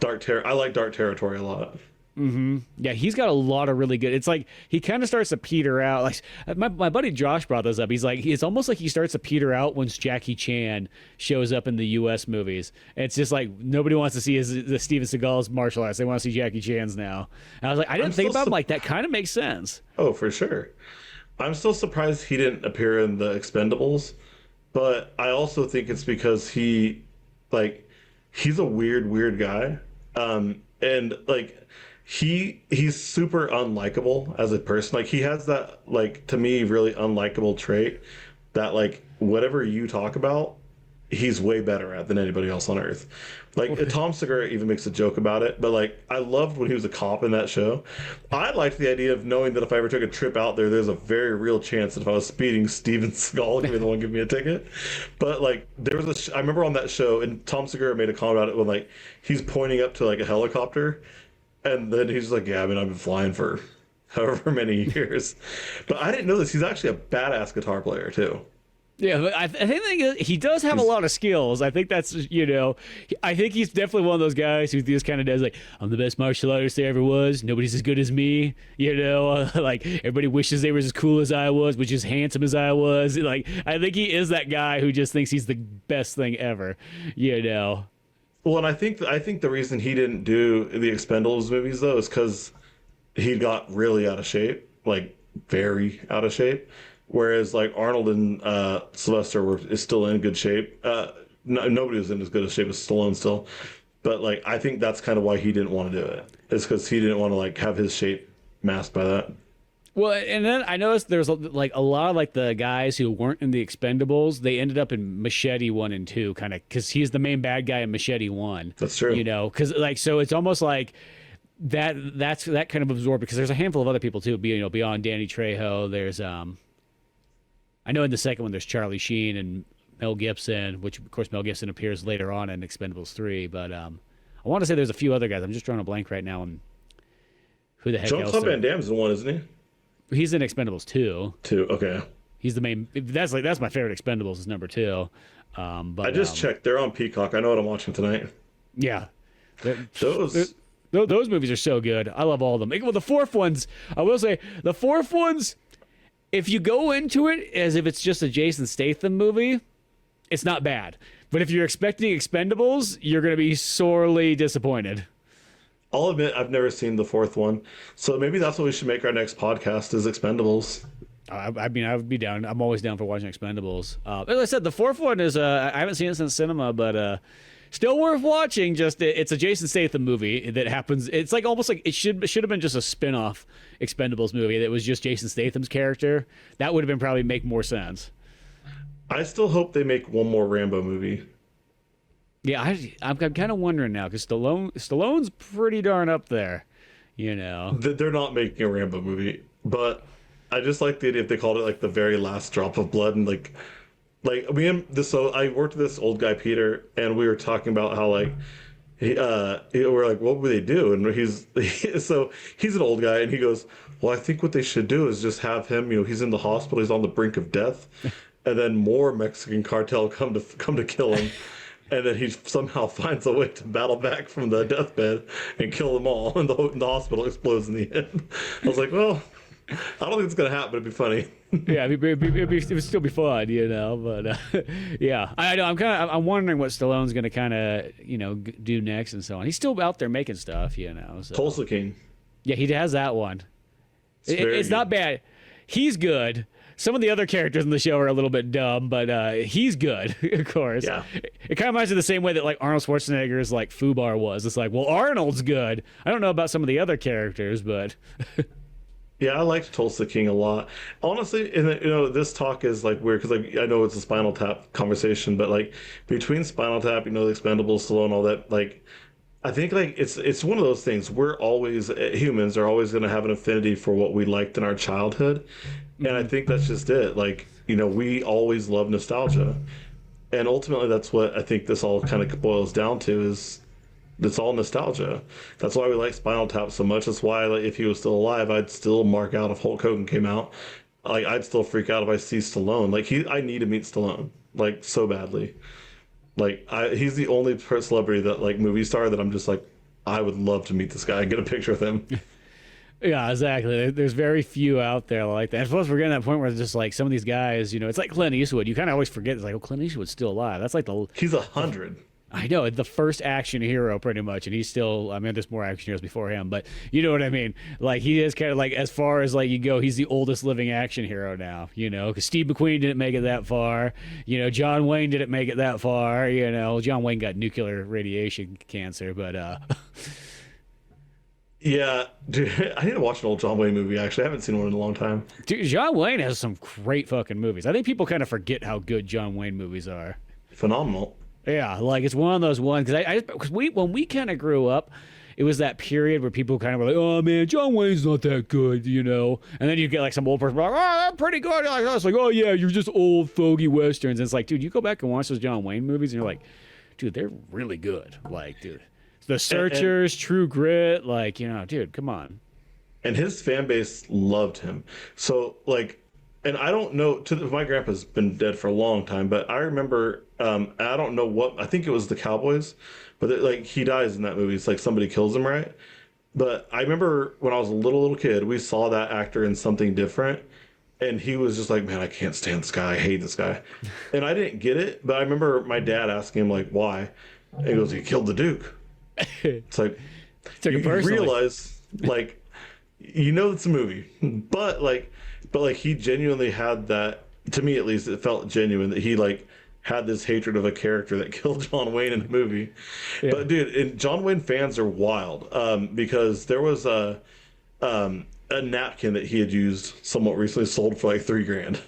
I like Dark Territory a lot. Mm-hmm. Yeah, he's got a lot of really good. It's like he kind of starts to peter out. Like my buddy Josh brought this up. He's like, it's almost like he starts to peter out once Jackie Chan shows up in the U.S. movies. And it's just like nobody wants to see the Steven Seagal's martial arts. They want to see Jackie Chan's now. And I was like, I didn't think about him like that. Kind of makes sense. Oh, for sure. I'm still surprised he didn't appear in the Expendables, but I also think it's because he's a weird guy, and like. He's super unlikable as a person. Like he has that, like, to me, really unlikable trait that, like, whatever you talk about, he's way better at than anybody else on earth. Like Tom Segura even makes a joke about it, but like I loved when he was a cop in that show. I liked the idea of knowing that if I ever took a trip out there's a very real chance that if I was speeding, Steven Seagal would be the one giving me a ticket. But like there was I remember on that show, and Tom Segura made a comment about it when like he's pointing up to like a helicopter. And then he's like, yeah, I've been flying for however many years. But I didn't know this. He's actually a badass guitar player, too. Yeah, but I think he does have a lot of skills. I think that's, I think he's definitely one of those guys who just kind of does like, I'm the best martial artist there ever was. Nobody's as good as me. Like everybody wishes they were as cool as I was, which as handsome as I was. Like, I think he is that guy who just thinks he's the best thing ever, Well, and I think the reason he didn't do the Expendables movies though is because he got really out of shape, like very out of shape. Whereas like Arnold and Sylvester is still in good shape. Nobody was in as good a shape as Stallone still, but like I think that's kind of why he didn't want to do it. It's because he didn't want to like have his shape masked by that. Well, and then I noticed there's like a lot of like the guys who weren't in the Expendables, they ended up in Machete 1 and 2, kind of because he's the main bad guy in Machete 1. That's true. Because like so it's almost like that's that kind of absorbed, because there's a handful of other people too. Beyond Danny Trejo, there's I know in the second one there's Charlie Sheen and Mel Gibson, which of course Mel Gibson appears later on in Expendables 3. But I want to say there's a few other guys. I'm just drawing a blank right now, and Who the heck else? Jean-Claude Van Damme's the one, isn't he? He's in Expendables 2. Okay. He's the main. That's my favorite Expendables is number 2. But I just checked. They're on Peacock. I know what I'm watching tonight. Yeah. Those movies are so good. I love all of them. Well, the fourth ones, I will say, the fourth ones, if you go into it as if it's just a Jason Statham movie, it's not bad. But if you're expecting Expendables, you're going to be sorely disappointed. I'll admit I've never seen the fourth one, so maybe that's what we should make our next podcast is Expendables. I mean, I would be down. I'm always down for watching Expendables. As I said, the fourth one is I haven't seen it since cinema, but still worth watching. Just it's a Jason Statham movie that happens. It's like almost like it should have been just a spin-off Expendables movie that was just Jason Statham's character. That would have been probably make more sense. I still hope they make one more Rambo movie. Yeah, I'm kind of wondering now because Stallone's pretty darn up there, you know. They're not making a Rambo movie, but I just like the idea if they called it like the very last drop of blood and like so I worked with this old guy Peter and we were talking about how like we're like what would they do, and so he's an old guy and he goes, well, I think what they should do is just have him, he's in the hospital, he's on the brink of death, and then more Mexican cartel come to kill him. And then he somehow finds a way to battle back from the deathbed and kill them all, and the hospital explodes in the end. I was like, well, I don't think it's gonna happen. It'd be funny. Yeah, it would still be fun, you know. But yeah, I know. I'm wondering what Stallone's gonna kind of do next and so on. He's still out there making stuff, you know. So. Tulsa King. Yeah, he has that one. It's good. not bad. He's good. Some of the other characters in the show are a little bit dumb, but he's good, of course. Yeah. It kind of reminds me the same way that like Arnold Schwarzenegger's like Fubar was. It's like, well, Arnold's good. I don't know about some of the other characters, but Yeah, I liked Tulsa King a lot. Honestly, and this talk is like weird because like I know it's a Spinal Tap conversation, but like between Spinal Tap, the Expendables, Stallone, all that, like I think like it's one of those things. We're always humans are always going to have an affinity for what we liked in our childhood. And I think that's just it. Like, we always love nostalgia. And ultimately, that's what I think this all kind of boils down to is it's all nostalgia. That's why we like Spinal Tap so much. That's why, like, if he was still alive, I'd still mark out if Hulk Hogan came out. Like, I'd still freak out if I see Stallone. Like, I need to meet Stallone, like, so badly. Like, he's the only celebrity that, like, movie star that I'm just like, I would love to meet this guy and get a picture with him. Yeah, exactly. There's very few out there like that. And plus, we're getting to that point where it's just like some of these guys, it's like Clint Eastwood. You kind of always forget. It's like, oh, Clint Eastwood's still alive. That's like He's 100. I know, the first action hero pretty much. And he's still, I mean, there's more action heroes before him, but you know what I mean? Like, he is kind of like, as far as like you go, he's the oldest living action hero now, because Steve McQueen didn't make it that far. John Wayne didn't make it that far. John Wayne got nuclear radiation cancer, but, Yeah, dude, I need to watch an old John Wayne movie, actually. I haven't seen one in a long time. Dude, John Wayne has some great fucking movies. I think people kind of forget how good John Wayne movies are. Phenomenal. Yeah, like it's one of those ones, because when we kind of grew up, it was that period where people kind of were like, oh man, John Wayne's not that good, and then you get like some old person like, oh, that's pretty good. Like, it's like, oh yeah, you're just old fogey westerns. And it's like, dude, you go back and watch those John Wayne movies, and you're like, dude, they're really good. Like, dude. The Searchers, True Grit, like, dude, come on. And his fan base loved him. So, like, and I don't know, my grandpa's been dead for a long time, but I remember, I don't know what, I think it was the Cowboys, but like, he dies in that movie. It's like somebody kills him, right? But I remember when I was a little kid, we saw that actor in something different, and he was just like, man, I can't stand this guy. I hate this guy. And I didn't get it, but I remember my dad asking him, like, why? And he goes, he killed the Duke. It's like you realize, like, it's a movie, but he genuinely had that. To me, at least, it felt genuine that he like had this hatred of a character that killed John Wayne in the movie. Yeah. But dude, and John Wayne fans are wild because there was a napkin that he had used somewhat recently sold for like $3,000.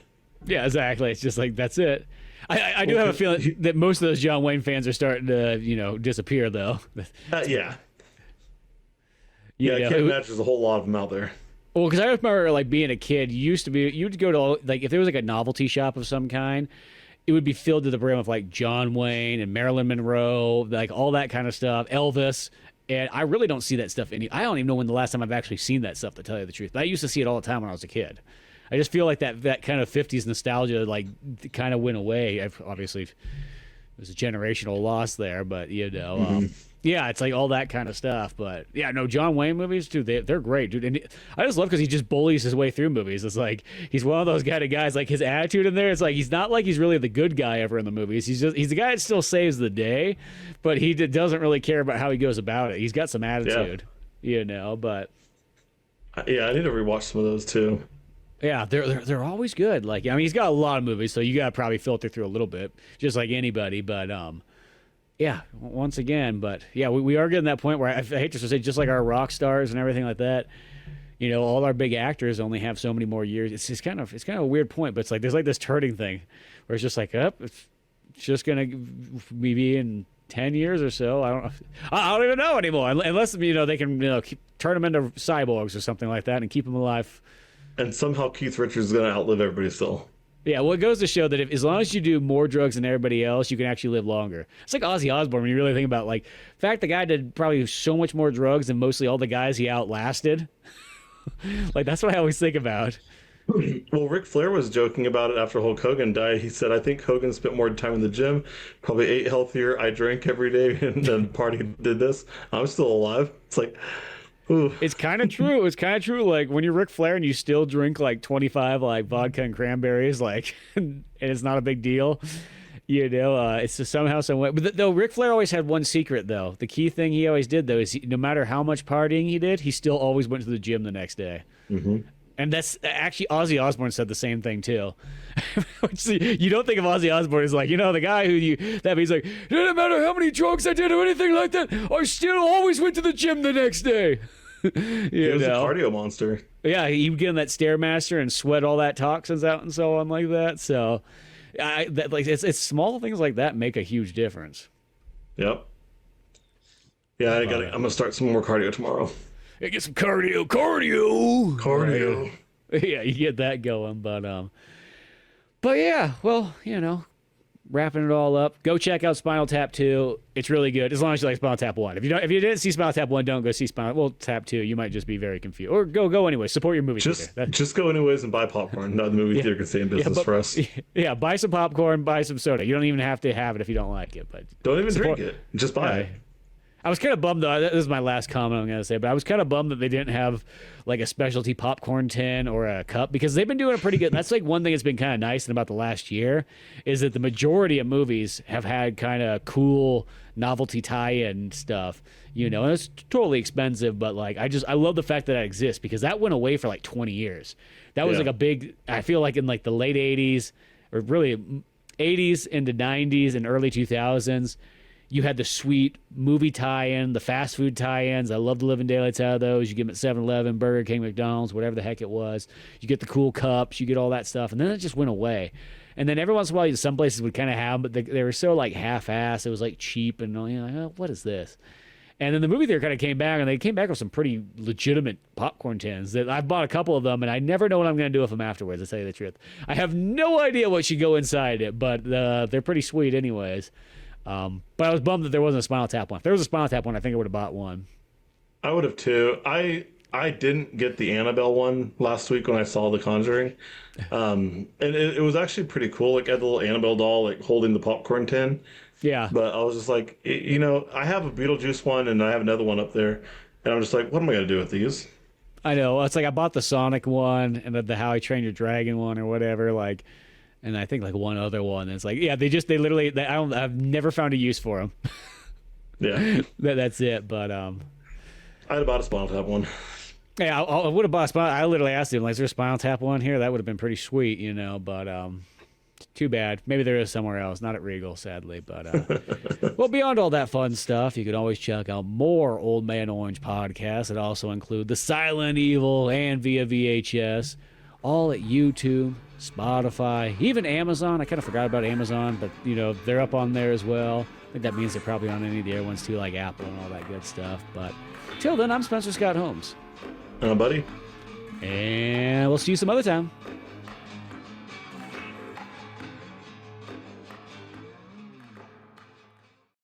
Yeah, exactly. It's just like that's it. I do have a feeling that most of those John Wayne fans are starting to, disappear, though. Yeah. Yeah, I can't imagine there's a whole lot of them out there. Well, because I remember, like, being a kid, you'd go to, like, if there was, like, a novelty shop of some kind, it would be filled to the brim with, like, John Wayne and Marilyn Monroe, like, all that kind of stuff, Elvis. And I really don't see that stuff I don't even know when the last time I've actually seen that stuff, to tell you the truth. But I used to see it all the time when I was a kid. I just feel like that kind of 50s nostalgia like kind of went away. Obviously, it was a generational loss there, but yeah, it's like all that kind of stuff. But yeah, no, John Wayne movies, dude, they're great, dude. And I just love because he just bullies his way through movies. It's like he's one of those kind of guys. Like his attitude in there, it's like he's not like he's really the good guy ever in the movies. He's the guy that still saves the day, but he doesn't really care about how he goes about it. He's got some attitude, But yeah, I need to rewatch some of those too. yeah, they're always good. Like I mean, he's got a lot of movies, so you got to probably filter through a little bit, just like anybody. But yeah, once again, but yeah, we are getting that point where I hate to say, just like our rock stars and everything like that, all our big actors only have so many more years. It's kind of a weird point, but it's like there's like this turning thing where it's just like, it's just gonna be in 10 years or so. I don't even know anymore, unless they can turn them into cyborgs or something like that and keep them alive. And somehow Keith Richards is gonna outlive everybody still. Yeah, well, it goes to show that as long as you do more drugs than everybody else, you can actually live longer. It's like Ozzy Osbourne when you really think about in fact, the guy did probably so much more drugs than mostly all the guys he outlasted. Like, that's what I always think about. Well, Ric Flair was joking about it after Hulk Hogan died. He said, I think Hogan spent more time in the gym, probably ate healthier. I drank every day and then party did this. I'm still alive. It's like... Ooh. It's kind of true. It's kind of true. Like when you're Ric Flair and you still drink like 25 like vodka and cranberries, like, and it's not a big deal, it's just somehow, some way. But though Ric Flair always had one secret though. The key thing he always did though is no matter how much partying he did, he still always went to the gym the next day. Mm-hmm. And that's actually Ozzy Osbourne said the same thing too. You don't think of Ozzy Osbourne as like, the guy he's like, no matter how many drugs I did or anything like that, I still always went to the gym the next day. He was a cardio monster. Yeah, he would get in that Stairmaster and sweat all that toxins out and so on like that. So, it's small things like that make a huge difference. Yep. Yeah, I'm gonna start some more cardio tomorrow. Yeah, get some cardio. Yeah, you get that going, but yeah, well, wrapping it all up, go check out Spinal Tap 2. It's really good, as long as you like Spinal Tap 1. If you didn't see Spinal Tap 1, don't go see Tap 2. You might just be very confused. Or go anyway. Support your movie theater. Just go anyways and buy popcorn. Not the movie theater can stay in business for us. Yeah, buy some popcorn, buy some soda. You don't even have to have it if you don't like it. But don't even drink it. Just buy it. I was kind of bummed, though. This is my last comment I'm going to say, but I was kind of bummed that they didn't have like a specialty popcorn tin or a cup, because they've been doing it pretty good. That's like one thing that's been kind of nice in about the last year is that the majority of movies have had kind of cool novelty tie-in stuff, and it's totally expensive, but like I love the fact that it exists, because that went away for like 20 years. That was like a big, I feel like in like the late 80s or really 80s into 90s and early 2000s, you had the sweet movie tie-in, the fast food tie-ins. I love the living daylights out of those. You get them at 7-Eleven, Burger King, McDonald's, whatever the heck it was. You get the cool cups, you get all that stuff, and then it just went away. And then every once in a while, some places would kind of have them, but they were so like half-assed. It was like cheap, and like, oh, what is this? And then the movie theater kind of came back, and they came back with some pretty legitimate popcorn tins. That I've bought a couple of them, and I never know what I'm going to do with them afterwards, to tell you the truth. I have no idea what should go inside it, but they're pretty sweet anyways. But I was bummed that there wasn't a Spinal Tap one. If there was a Spinal Tap one, I think I would have bought one. I would have too. I didn't get the Annabelle one last week when I saw The Conjuring. And it was actually pretty cool. Like, I had the little Annabelle doll, like, holding the popcorn tin. Yeah. But I was just like, I have a Beetlejuice one and I have another one up there. And I'm just like, what am I going to do with these? I know. It's like I bought the Sonic one and the How I Trained Your Dragon one or whatever, like, and I think like one other one. And it's like, yeah, I've never found a use for them. Yeah. That's it. But I'd have bought a Spinal Tap one. Yeah, I would have bought a Spinal. I literally asked him, like, is there a Spinal Tap one here? That would have been pretty sweet, but too bad. Maybe there is somewhere else, not at Regal, sadly. But well, beyond all that fun stuff, you can always check out more Old Man Orange podcasts that also include The Silent Evil and Via VHS, all at YouTube, Spotify, even Amazon. I kind of forgot about Amazon, but they're up on there as well. I think that means they're probably on any of the other ones too, like Apple and all that good stuff. But till then, I'm Spencer Scott Holmes. Buddy. And we'll see you some other time.